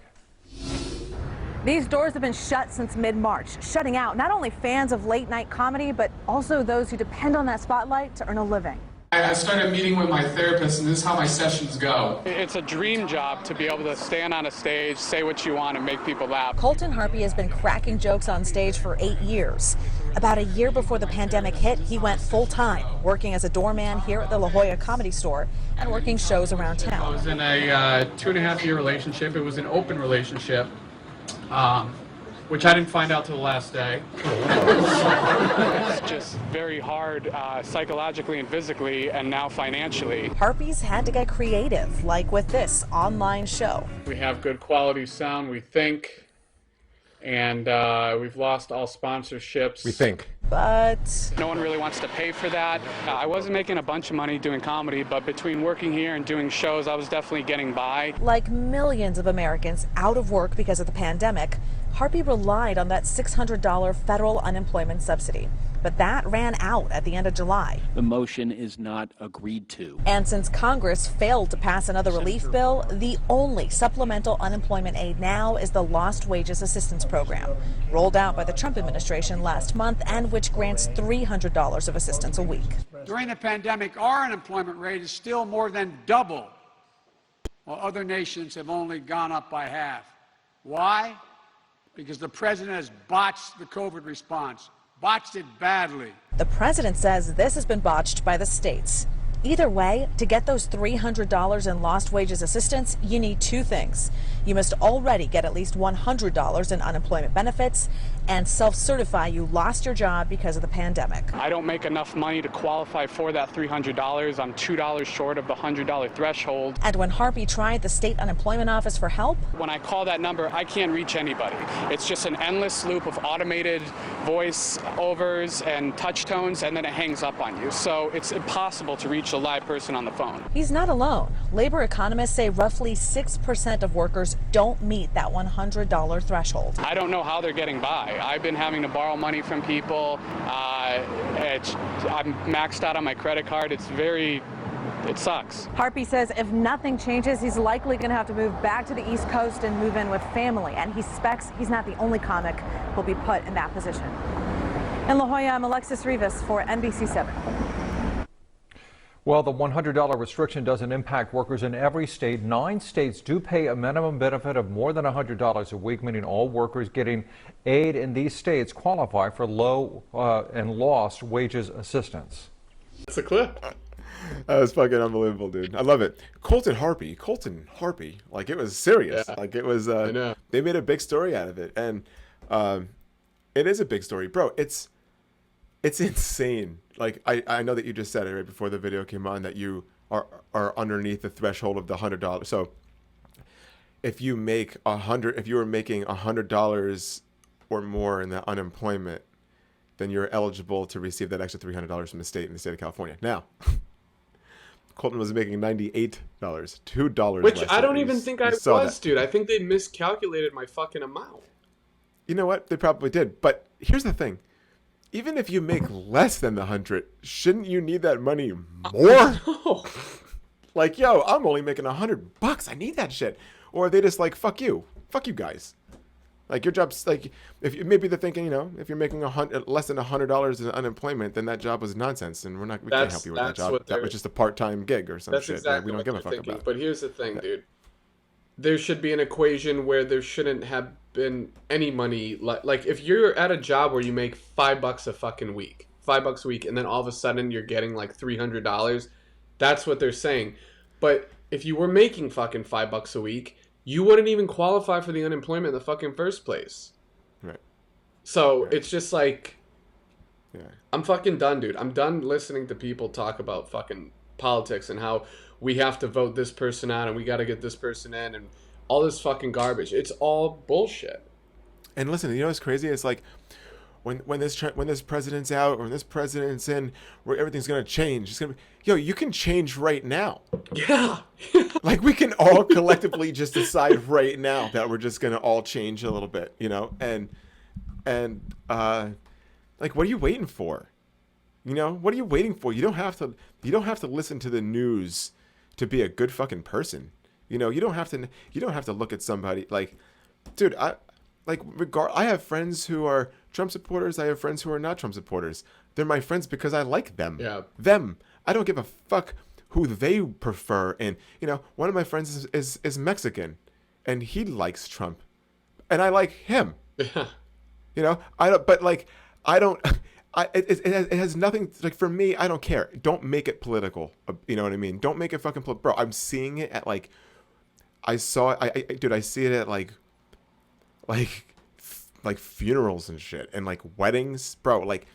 These doors have been shut since mid-March, shutting out not only fans of late-night comedy, but also those who depend on that spotlight to earn a living. I started meeting with my therapist, and this is how my sessions go. It's a dream job to be able to stand on a stage, say what you want, and make people laugh. Colton Harpy has been cracking jokes on stage for 8 years. About a year before the pandemic hit, he went full-time, working as a doorman here at the La Jolla Comedy Store and working shows around town. I was in a 2.5-year relationship. It was an open relationship. Which I didn't find out till the last day. It's just very hard psychologically and physically, and now financially. Harpy's had to get creative, like with this online show. We have good quality sound, we think, and we've lost all sponsorships. We think. But no one really wants to pay for that. I wasn't making a bunch of money doing comedy, but between working here and doing shows, I was definitely getting by. Like millions of Americans out of work because of the pandemic, Harpy relied on that $600 federal unemployment subsidy. But that ran out at the end of July. The motion is not agreed to. And since Congress failed to pass another relief bill, the only supplemental unemployment aid now is the Lost Wages Assistance Program, rolled out by the Trump administration last month and which grants $300 of assistance a week. During the pandemic, our unemployment rate is still more than double, while other nations have only gone up by half. Why? Because the president has botched the COVID response. Botched it badly. The president says this has been botched by the states. Either way, to get those $300 in lost wages assistance, you need two things. You must already get at least $100 in unemployment benefits, and self-certify you lost your job because of the pandemic. I don't make enough money to qualify for that $300. I'm $2 short of the $100 threshold. And when Harpy tried the state unemployment office for help, When I call that number, I can't reach anybody. It's just an endless loop of automated voice overs and touch tones, and then it hangs up on you. So it's impossible to reach a live person on the phone. he's not alone. Labor economists say roughly 6% of workers don't meet that $100 threshold. I don't know how they're getting by. I've been having to borrow money from people. I'm maxed out on my credit card. It sucks. Harpy says if nothing changes, he's likely going to have to move back to the East Coast and move in with family. And he suspects he's not the only comic who'll be put in that position. In La Jolla, I'm Alexis Rivas for NBC7. Well, the $100 restriction doesn't impact workers in every state. 9 states do pay a minimum benefit of more than $100 a week, meaning all workers getting aid in these states qualify for low and lost wages assistance. That's a clip. That was fucking unbelievable, dude. I love it. Colton Harpy, like it was serious. Yeah. Like it was. I know. They made a big story out of it, and it is a big story, bro. It's insane. Like I know that you just said it right before the video came on that you are underneath the threshold of the $100. So if you make if you were making $100 or more in the unemployment, then you're eligible to receive that extra $300 from the state in the state of California. Now. Colton was making $98, $2 Which less. I don't even think I was, dude. I think they miscalculated my fucking amount. You know what? They probably did. But here's the thing. Even if you make less than the 100, shouldn't you need that money more? No. Like, yo, I'm only making $100. I need that shit. Or are they just like, fuck you guys. Like your job's like, if maybe they're thinking, you know, if you're making less than $100 in unemployment, then that job was nonsense, and we can't help you with that job. That was just a part-time gig or some That's shit. exactly We don't what give a they're fuck thinking. about. But here's the thing, dude. There should be an equation where there shouldn't have been any money. Like if you're at a job where you make $5 a fucking week, $5 a week, and then all of a sudden you're getting like $300, that's what they're saying. But if you were making fucking $5 a week, you wouldn't even qualify for the unemployment in the fucking first place. Right. So it's just like, Yeah. I'm fucking done, dude. I'm done listening to people talk about fucking politics and how we have to vote this person out and we got to get this person in and all this fucking garbage. It's all bullshit. And listen, you know what's crazy? It's like when this president's out or when this president's in, where everything's gonna change. It's gonna be, yo, you can change right now. Yeah. Like we can all collectively just decide right now that we're just gonna all change a little bit, you know? And like, what are you waiting for? You know, what are you waiting for? You don't have to listen to the news to be a good fucking person. You know, you don't have to look at somebody like, dude, I have friends who are Trump supporters. I have friends who are not Trump supporters. They're my friends because I like them. Yeah. Them. I don't give a fuck who they prefer. And, you know, one of my friends is Mexican and he likes Trump and I like him. Yeah. You know, it has nothing, like, for me, I don't care. Don't make it political. You know what I mean? Don't make it fucking political. Bro, I'm seeing it at, like, I see it at, like funerals and shit and, like, weddings. Bro, like,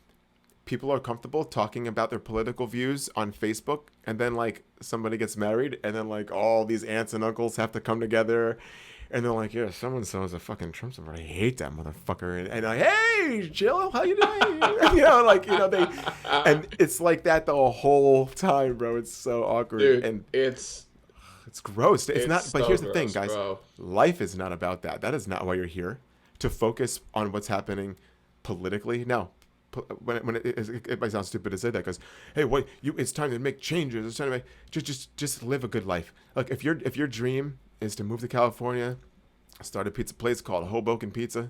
people are comfortable talking about their political views on Facebook, and then, like, somebody gets married, and then, like, all these aunts and uncles have to come together. And they're like, yeah, so-and-so is a fucking Trump supporter. I hate that motherfucker. And like, hey, Jill, how you doing? You know, like, you know, and it's like that the whole time, bro. It's so awkward. Dude, and it's gross. It's not, but so here's the thing, gross, guys. bro. Life is not about that. That is not why you're here. To focus on what's happening politically. Now, when it might sound stupid to say that, because, hey, it's time to make changes. It's time to make, just live a good life. Like, if your dream is to move to California, start a pizza place called Hoboken Pizza,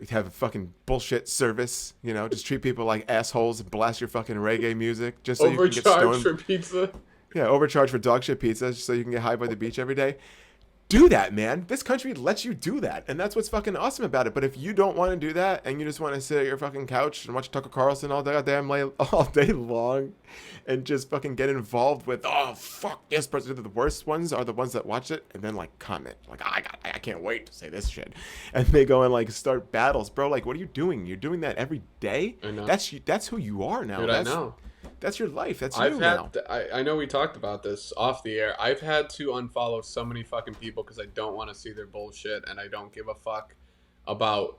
have a fucking bullshit service, you know, just treat people like assholes, blast your fucking reggae music just so you can get stoned. Overcharge for pizza. Yeah, overcharge for dog shit pizza just so you can get high by the beach every day. do that, man. This country lets you do that, and that's what's fucking awesome about it. But if you don't want to do that, and you just want to sit at your fucking couch and watch Tucker Carlson all day long, and just fucking get involved with, oh fuck this person, the worst ones are the ones that watch it and then like comment like, I can't wait to say this shit, and they go and like start battles, bro. Like, what are you doing? You're doing that every day. I know. That's who you are now. Dude, I know. That's your life. That's I've you had, now. I know we talked about this off the air. I've had to unfollow so many fucking people because I don't want to see their bullshit and I don't give a fuck about,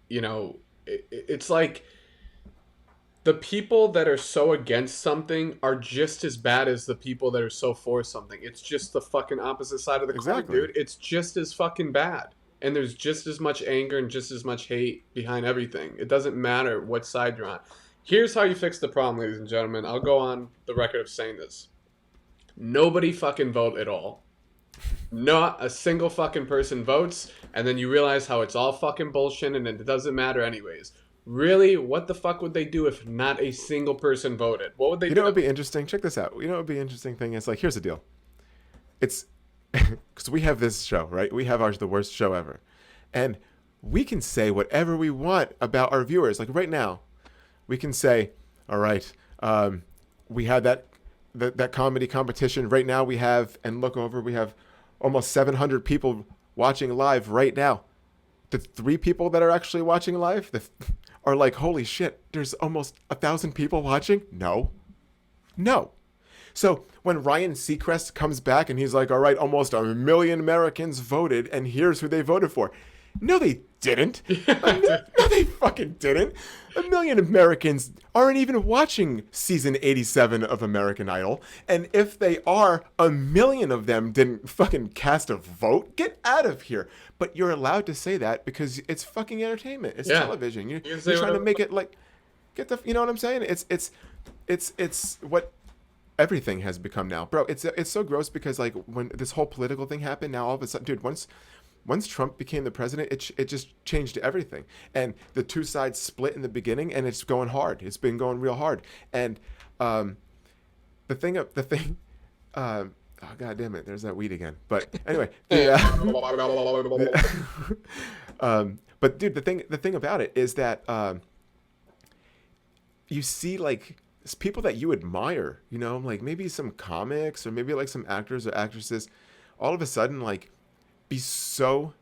you know, it's like the people that are so against something are just as bad as the people that are so for something. It's just the fucking opposite side of the coin, dude. It's just as fucking bad. And there's just as much anger and just as much hate behind everything. It doesn't matter what side you're on. Here's how you fix the problem, ladies and gentlemen. I'll go on the record of saying this. Nobody fucking vote at all. Not a single fucking person votes, and then you realize how it's all fucking bullshit and it doesn't matter anyways. Really, what the fuck would they do if not a single person voted? What would they do? You know what would be interesting? Check this out. You know what would be interesting thing is, like, here's the deal. It's because we have this show, right? We have the worst show ever. And we can say whatever we want about our viewers. Like right now, we can say, all right, we had that comedy competition. Right now we have, and look over, we have almost 700 people watching live right now. The 3 people that are actually watching live are like, holy shit, there's almost 1,000 people watching? No. So when Ryan Seacrest comes back and he's like, all right, almost 1 million Americans voted, and here's who they voted for. No, they didn't. No, they fucking didn't. 1 million Americans aren't even watching season 87 of American Idol. And if they are, 1 million of them didn't fucking cast a vote. Get out of here. But you're allowed to say that because it's fucking entertainment. It's television. You're trying to make it like, you know what I'm saying? It's what everything has become now. Bro, it's so gross because like when this whole political thing happened, now all of a sudden, dude, once Trump became the president, it just changed everything. And the two sides split in the beginning, and it's going hard. It's been going real hard. And oh god damn it, there's that weed again. But anyway, but dude, the thing about it is that you see like people that you admire, you know, like maybe some comics or maybe like some actors or actresses, all of a sudden like be so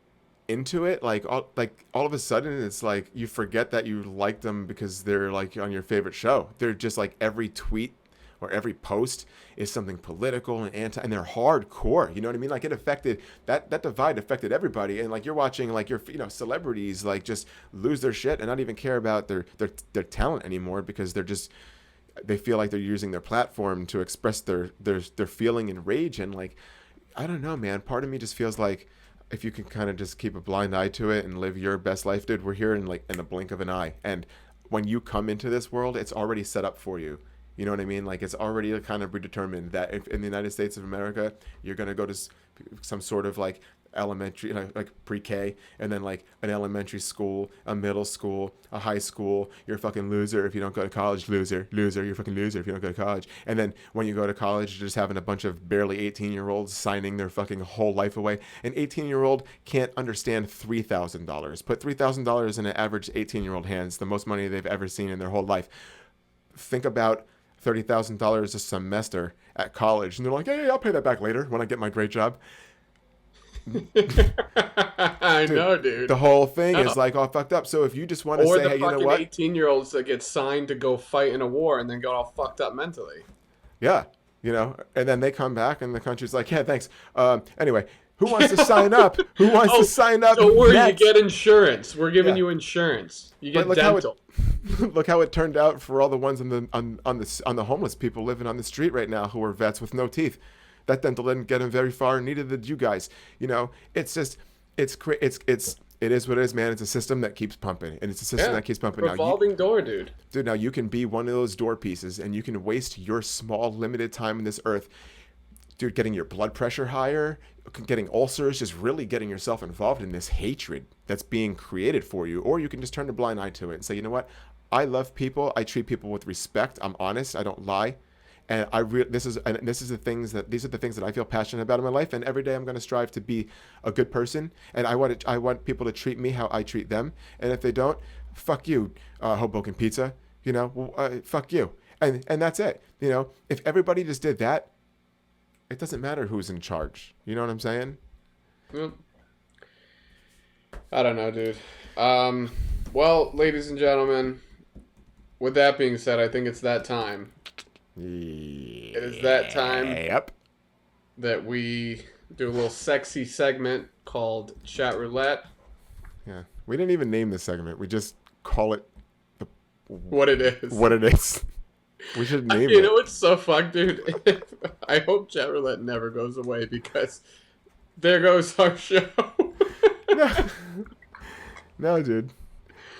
into it, like all of a sudden it's like you forget that you like them because they're like on your favorite show. They're just like every tweet or every post is something political and and they're hardcore. You know what I mean? Like it affected that divide affected everybody. And like you're watching like your celebrities like just lose their shit and not even care about their talent anymore because they feel like they're using their platform to express their feeling and rage. And like, I don't know, man. Part of me just feels like if you can kind of just keep a blind eye to it and live your best life, dude, we're here in the blink of an eye. And when you come into this world, it's already set up for you. You know what I mean? Like it's already kind of predetermined that if in the United States of America, you're going to go to some sort of like elementary, like pre-K, and then like an elementary school, a middle school, a high school. You're a fucking loser if you don't go to college. Loser. You're a fucking loser if you don't go to college. And then when you go to college, you're just having a bunch of barely 18-year-olds signing their fucking whole life away. An 18-year-old can't understand $3,000. Put $3,000 in an average 18-year-old hands, the most money they've ever seen in their whole life. Think about $30,000 a semester at college, and they're like, "Hey, I'll pay that back later when I get my great job." I know, dude. The whole thing is like all fucked up. So if you just want to say, hey, you know what? 18-year-olds that get signed to go fight in a war and then get all fucked up mentally. Yeah, you know, and then they come back and the country's like, yeah, thanks. Anyway, who wants to sign up? Who wants to sign up? Don't worry, you get insurance. We're giving you insurance. You get dental. Look how it turned out for all the ones on the homeless people living on the street right now who are vets with no teeth. That dental didn't get them very far, neither did you guys. You know, it's just, it is what it is, man. It's a system that keeps pumping, and it's a system that keeps pumping. Revolving door, dude. Dude, now you can be one of those door pieces, and you can waste your small, limited time on this earth, dude, getting your blood pressure higher, getting ulcers, just really getting yourself involved in this hatred that's being created for you. Or you can just turn a blind eye to it and say, you know what? I love people. I treat people with respect. I'm honest. I don't lie. And these are the things that I feel passionate about in my life. And every day I'm going to strive to be a good person. And I want people to treat me how I treat them. And if they don't, fuck you, Hoboken Pizza. You know, fuck you. And that's it. You know, if everybody just did that, it doesn't matter who's in charge. You know what I'm saying? Well, I don't know, dude. Well, ladies and gentlemen, with that being said, I think it's that time. It is that time that we do a little sexy segment called Chat Roulette. Yeah. We didn't even name this segment. We just call it what it is. What it is. We should name it. You know what's so fucked, dude? I hope Chat Roulette never goes away because there goes our show. No, dude.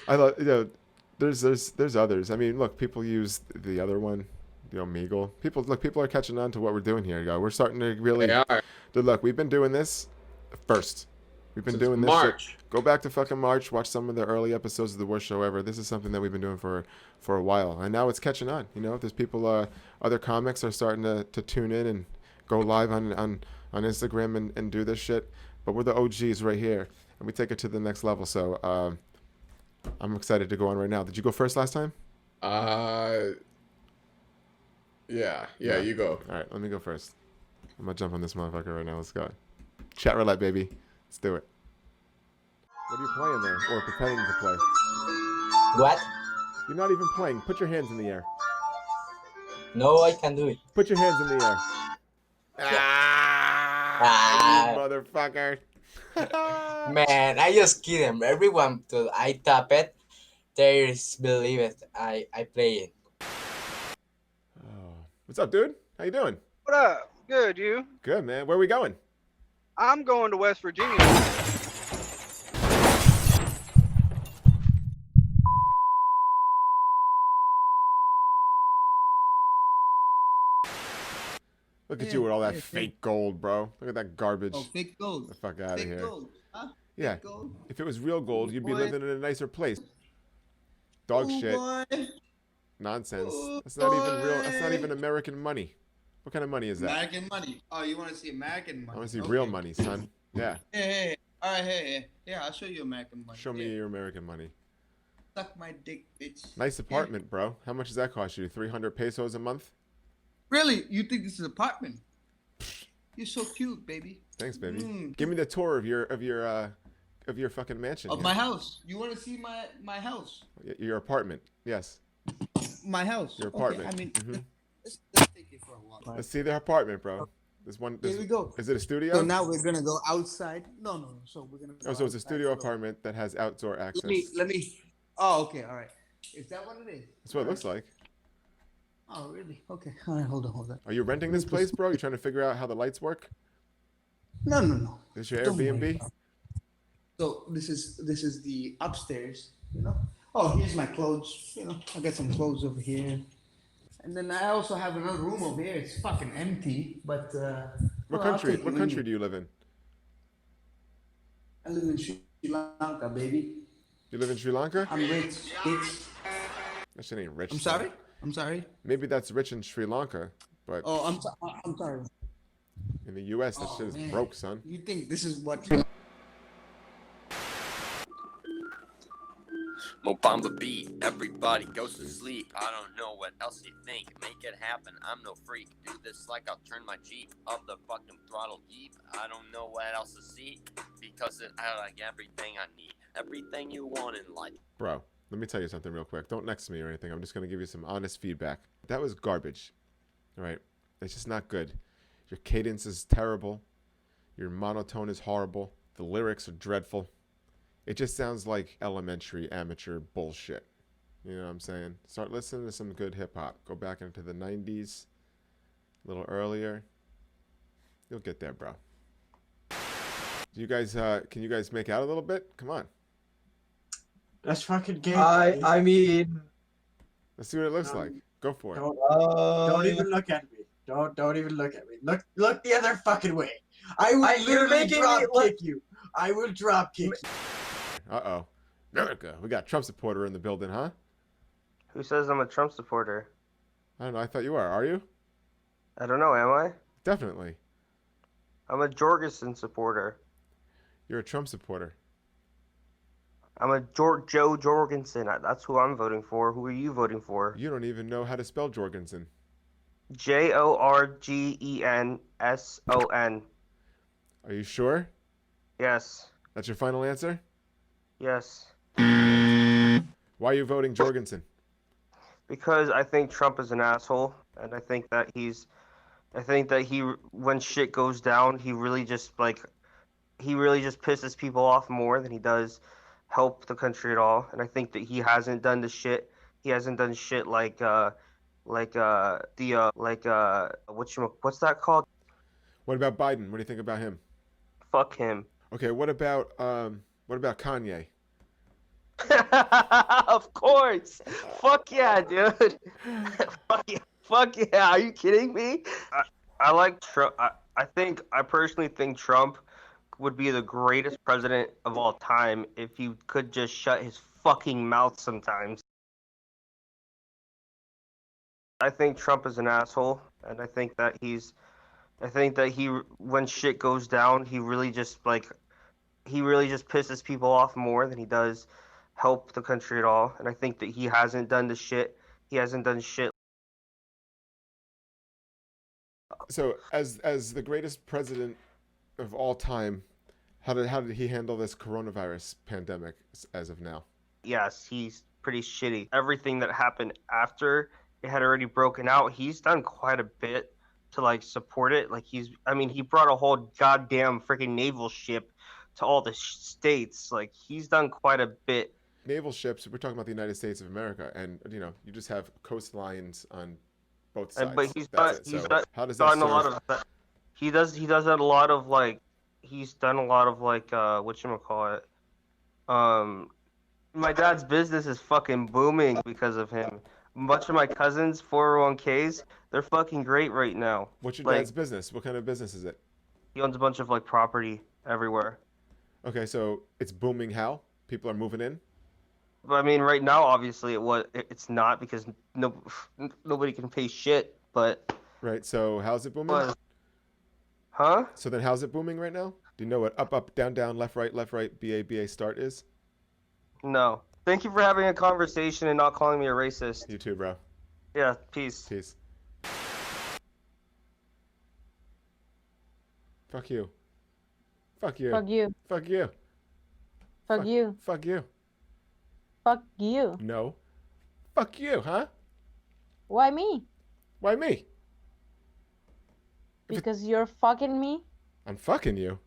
I thought, you know, there's others. I mean, look, people use the other one, the Omegle. People are catching on to what we're doing here, guys. We're starting to really. They are. Dude, look, we've been doing this first. We've been doing this. March. Go back to fucking March. Watch some of the early episodes of the worst show ever. This is something that we've been doing for a while, and now it's catching on. You know, there's people. Other comics are starting to tune in and go live on Instagram and do this shit. But we're the OGs right here, and we take it to the next level. So I'm excited to go on right now. Did you go first last time? Yeah, you go. All right, let me go first. I'm gonna jump on this motherfucker right now. Let's go. Chat Roulette, baby. Let's do it. What are you playing there? Or pretending to play? What? You're not even playing. Put your hands in the air. No, I can do it. Put your hands in the air. You motherfucker. Man, I just kidding. Everyone till I tap it, there's believe it. I play it. Oh. What's up, dude? How you doing? What up? Good, you? Good, man. Where are we going? I'm going to West Virginia. Look at you with all that fake gold, bro. Look at that garbage. Oh, fake gold. Get the fuck out of here. Gold. Huh? Yeah. Gold? If it was real gold, you'd be Boy. living in a nicer place. Dog Oh, shit. boy. Nonsense. Oh, That's not even real. boy. That's not even American money. What kind of money is that? American money. Oh, you want to see American money? I want to see Okay. real money, son. Yeah. Hey. All right, hey. Yeah, I'll show you American money. Show me your American money. Suck my dick, bitch. Nice apartment, bro. How much does that cost you? 300 pesos a month? Really? You think this is an apartment? You're so cute, baby. Thanks, baby. Mm. Give me the tour of your fucking mansion. Of here. my house. You want to see my house? Your apartment. Yes. My house. Your apartment. Okay, I mean, Mhm. let's take it for a walk. Let's see their apartment, bro. There's one. Here we go. Is it a studio? So now we're gonna go outside. No. So we're gonna. Go Oh, so it's a outside. studio apartment that has outdoor access. Let me. Oh, okay. All right. Is that what it is? That's what it looks like. Oh, really? Okay. All right. Hold on. Are you renting this place, bro? You trying to figure out how the lights work? No. Is your Don't worry Airbnb? about it. So this is the upstairs. You know. Oh, here's my clothes. You know, I got some clothes over here. And then I also have another room over here. It's fucking empty, but What well, country? What country do you live in? I live in Sri Lanka, baby. You live in Sri Lanka? I'm rich. That shit ain't rich. I'm son. sorry. Maybe that's rich in Sri Lanka, but Oh, I'm sorry. in the U.S. that Oh, shit is man. broke, son. You think this is what? Mo bomb the beat, everybody goes to sleep. I don't know what else you think. Make it happen, I'm no freak. Do this like I'll turn my Jeep up the fucking throttle deep. I don't know what else to see because I like everything I need. Everything you want in life. Bro, let me tell you something real quick. Don't next to me or anything. I'm just gonna give you some honest feedback. That was garbage. All right, it's just not good. Your cadence is terrible. Your monotone is horrible. The lyrics are dreadful. It just sounds like elementary amateur bullshit. You know what I'm saying? Start listening to some good hip hop. Go back into the 90s, a little earlier. You'll get there, bro. Do you guys, can you guys make out a little bit? Come on. That's fucking gay. I mean, Let's see what it looks like. Go for it. Don't even look at me. Don't even look at me. Look the other fucking way. I will you're literally making drop me look. kick you. I will drop kick you. Uh-oh. America. We got Trump supporter in the building, huh? Who says I'm a Trump supporter? I don't know. I thought you are. Are you? I don't know, am I? Definitely. I'm a Jorgensen supporter. You're a Trump supporter. I'm a Joe Jorgensen. That's who I'm voting for. Who are you voting for? You don't even know how to spell Jorgensen. Jorgenson. Are you sure? Yes. That's your final answer? Yes. Why are you voting Jorgensen? Because I think Trump is an asshole, and I think that when shit goes down, he really just pisses people off more than he does help the country at all. And I think that he hasn't done the shit. He hasn't done shit like what's that called? What about Biden? What do you think about him? Fuck him. Okay, what about Kanye? Of course. Fuck yeah, dude. Fuck yeah. Are you kidding me? I like Trump. I personally think Trump would be the greatest president of all time if he could just shut his fucking mouth sometimes. I think Trump is an asshole, and I think that when shit goes down, he really just pisses people off more than he does help the country at all. And I think that he hasn't done shit. So, as the greatest president of all time, how did he handle this coronavirus pandemic as of now? Yes, he's pretty shitty. Everything that happened after it had already broken out, he's done quite a bit to support it. He brought a whole goddamn freaking naval ship to all the states. He's done quite a bit. Naval ships, we're talking about the United States of America, and you just have coastlines on both sides. But he's done a lot of that. He's done a lot of whatchamacallit. My dad's business is fucking booming because of him. Much of my cousins' 401ks, they're fucking great right now. What's your dad's business? What kind of business is it? He owns a bunch of property everywhere. Okay, so it's booming how? People are moving in? But right now, obviously, it's not because nobody can pay shit, but... Right, so how's it booming? Huh? So then how's it booming right now? Do you know what up, down, left, right, BA, start is? No. Thank you for having a conversation and not calling me a racist. You too, bro. Yeah, peace. Peace. Fuck you. Fuck you. Fuck you. Fuck you. Fuck you. Fuck you. Fuck you. No. Fuck you, huh? Why me? Why me? Because you're fucking me? I'm fucking you.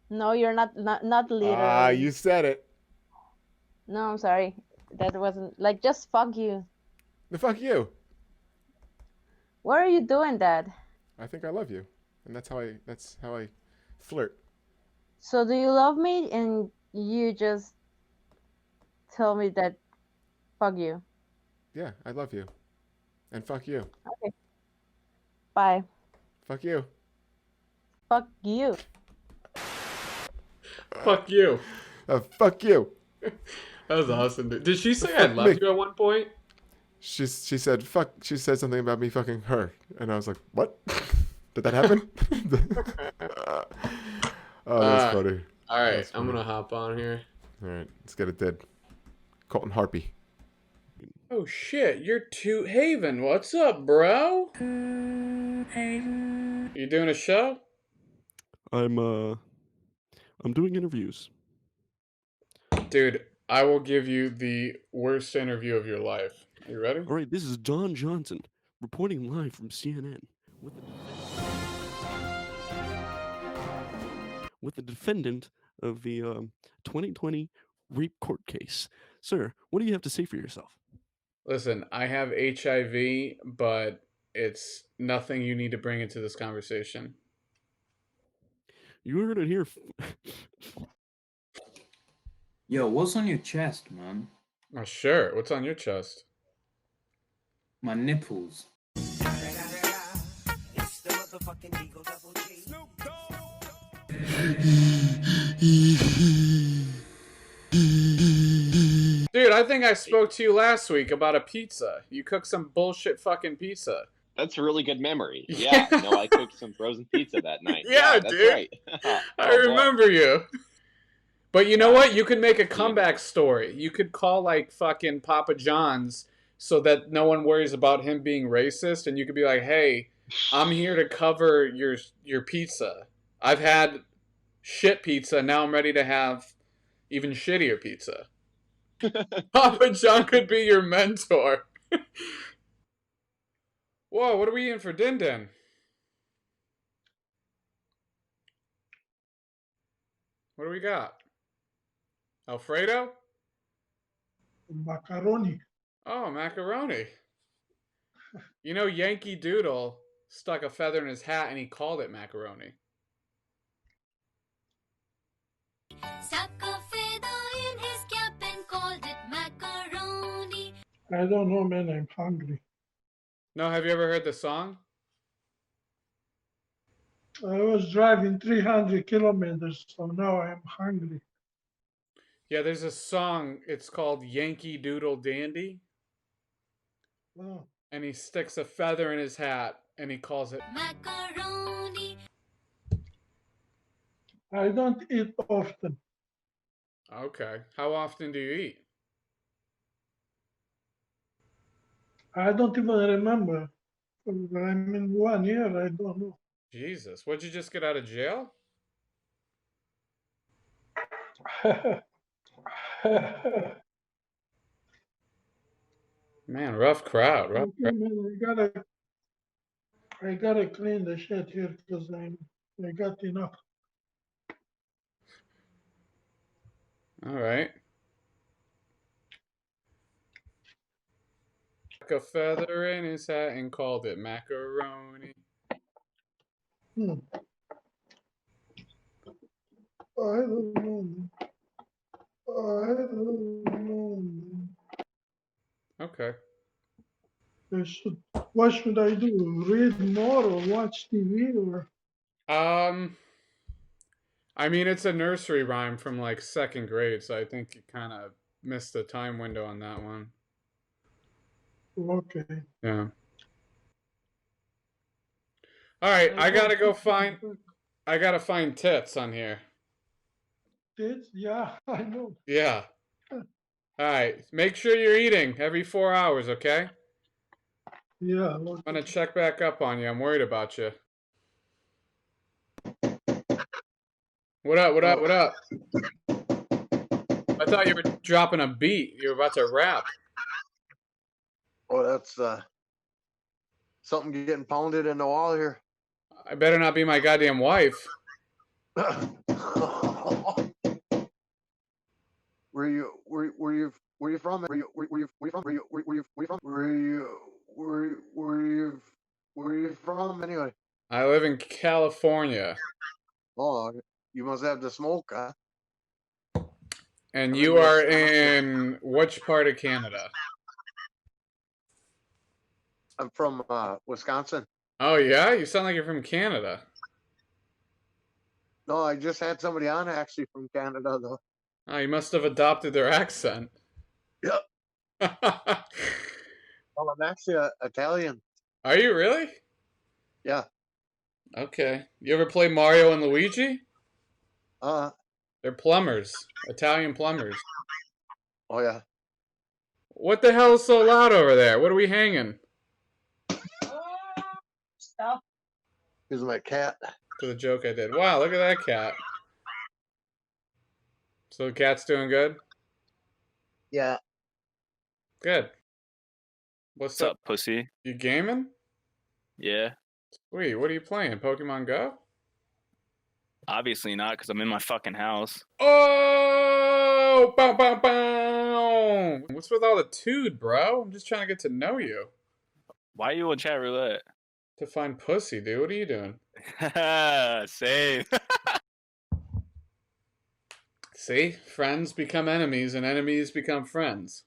No, you're not literally. Ah, you said it. No, I'm sorry. That wasn't just fuck you. The fuck you. Why are you doing that? I think I love you. And that's how I flirt. So do you love me and you just tell me that fuck you? Yeah, I love you. And fuck you. Okay. Bye. Fuck you. Fuck you. Fuck you. Fuck you. That was awesome, dude. Did she say I love you at one point? She said fuck. She said something about me fucking her, and I was like, what? Did that happen? Oh, that's funny. All right, I'm gonna hop on here. All right, let's get it dead. Colton Harpy. Oh shit, you're Toot Haven. What's up, bro? You doing a show? I'm doing interviews. Dude, I will give you the worst interview of your life. Are you ready? All right, this is Don Johnson reporting live from CNN with the defendant of the 2020 rape court case. Sir, what do you have to say for yourself? Listen, I have HIV, but it's nothing you need to bring into this conversation. You heard it here. Yo, what's on your chest, man? Oh, sure. What's on your chest? My nipples. Dude, I think I spoke to you last week about a pizza. You cooked some bullshit fucking pizza. That's a really good memory. Yeah, no, I cooked some frozen pizza that night. Yeah, that's dude. right. I Oh, boy. remember you. But you know what? You could make a comeback story. You could call like fucking Papa John's so that no one worries about him being racist, and you could be like, "Hey, I'm here to cover your pizza. I've had shit pizza, now I'm ready to have even shittier pizza." Papa John could be your mentor. Whoa, what are we eating for Din Din? What do we got? Alfredo? Macaroni. Oh, macaroni. You know, Yankee Doodle stuck a feather in his hat and he called it macaroni. Stuck a feather in his cap and called it macaroni. I don't know, man. I'm hungry. No, have you ever heard the song? I was driving 300 kilometers, so now I'm hungry. Yeah, there's a song. It's called Yankee Doodle Dandy. Oh. And he sticks a feather in his hat and he calls it Macaroni. I don't eat often. Okay. How often do you eat? I don't even remember. I mean, 1 year, I don't know. Jesus. What'd you just get out of jail? Man, rough crowd. Rough Okay, man, I gotta clean the shit here because I got enough. All right. Stuck a feather in his hat and called it macaroni. I don't know. I don't know. Okay. What should I do? Read more or watch TV or? I mean, it's a nursery rhyme from like 2nd grade, so I think you kind of missed the time window on that one. Okay. Yeah. All right, I gotta find tits on here. Tits? Yeah, I know. Yeah. All right, make sure you're eating every 4 hours, okay? Yeah. I'm gonna check back up on you. I'm worried about you. What up? What up? What up? I thought you were dropping a beat. You were about to rap. Oh, that's something getting pounded in the wall here. I better not be my goddamn wife. Where you from? Where you from anyway? I live in California. Oh, you must have the smoke, huh? And you are in which part of Canada? I'm from Wisconsin. Oh yeah? You sound like you're from Canada. No, I just had somebody on actually from Canada though. Oh, you must have adopted their accent. Yep. Well, I'm actually Italian. Are you really? Yeah. Okay. You ever play Mario and Luigi? They're plumbers. Italian plumbers. Oh yeah. What the hell is so loud over there? What are we hanging? Stop. Here's my cat. To the joke I did. Wow, look at that cat. So the cat's doing good? Yeah. Good. What's up, pussy? You gaming? Yeah. Sweet. What are you playing? Pokemon Go? Obviously not, because I'm in my fucking house. Oh! Bow, bow, bow! What's with all the toot, bro? I'm just trying to get to know you. Why are you on chat roulette? To find pussy, dude. What are you doing? Same. See? Friends become enemies and enemies become friends.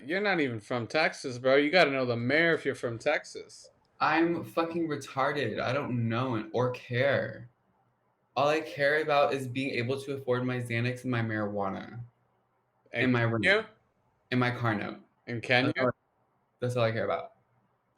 You're not even from Texas, bro. You gotta know the mayor if you're from Texas. I'm fucking retarded. I don't know it or care. All I care about is being able to afford my Xanax and my marijuana. And my rent. And my car note. And can you? That's all I care about.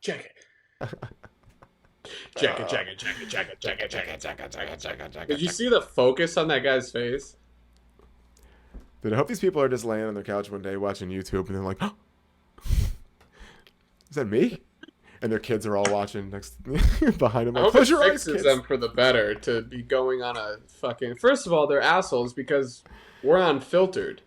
Check it. Check it, check it, check it, check it, check it, check it, check it, check it, check it, check it. Did you see the focus on that guy's face? Dude, I hope these people are just laying on their couch one day watching YouTube and they're like, oh, is that me? And their kids are all watching next behind them. I Like, hope close it your eyes, fixes kids. them for the better to be going on a fucking. First of all, they're assholes because we're unfiltered.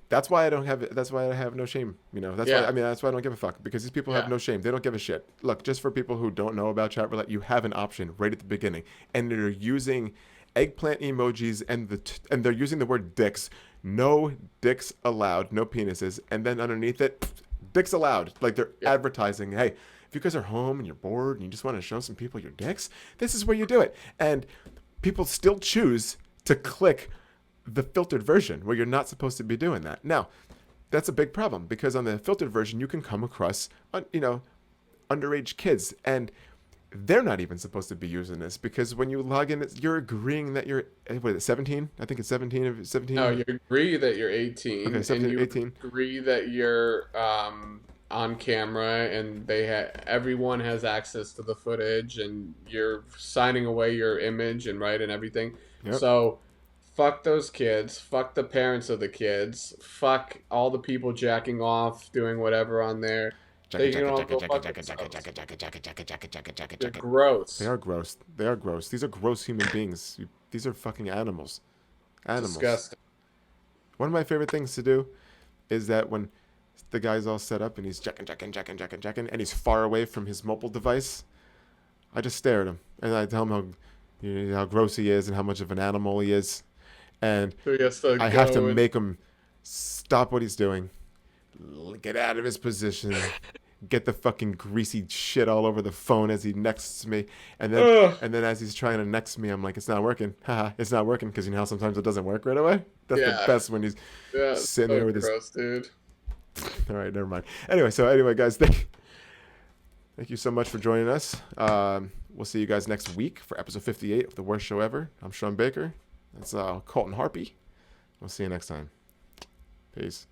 That's why I don't have. That's why I have no shame. You know. That's why. Yeah. I mean, that's why I don't give a fuck, because these people have Yeah. no shame. They don't give a shit. Look, just for people who don't know about chat roulette, you have an option right at the beginning, and they're using eggplant emojis and they're using the word dicks. No dicks allowed. No penises. And then underneath it, dicks allowed. Like they're advertising. Hey, if you guys are home and you're bored and you just want to show some people your dicks, this is where you do it. And people still choose to click the filtered version where you're not supposed to be doing that. Now, that's a big problem, because on the filtered version you can come across, underage kids, and they're not even supposed to be using this, because when you log in, you're agreeing that you're 17. I think it's 17. 17. No, you agree that you're 18, Okay, 17, and you 18. agree that you're on camera, and everyone has access to the footage, and you're signing away your image and everything. Yep. So, fuck those kids. Fuck the parents of the kids. Fuck all the people jacking off, doing whatever on there. They can all go fuck themselves. They're gross. They are gross. They are gross. These are gross human beings. These are fucking animals. Animals. Disgusting. One of my favorite things to do is that when the guy's all set up and he's checking, and he's far away from his mobile device, I just stare at him and I tell him how gross he is and how much of an animal he is. And So he has to I have to go and- make him stop what he's doing, get out of his position, get the fucking greasy shit all over the phone as he nexts me, and then as he's trying to next me, I'm like, it's not working. Haha, it's not working, because you know how sometimes it doesn't work right away. That's the Yeah. best when he's Yeah, sitting so there with his. gross, dude. All right, never mind. Anyway, guys, thank you so much for joining us. We'll see you guys next week for episode 58 of The Worst Show Ever. I'm Sean Baker. That's Colton Harpy. We'll see you next time. Peace.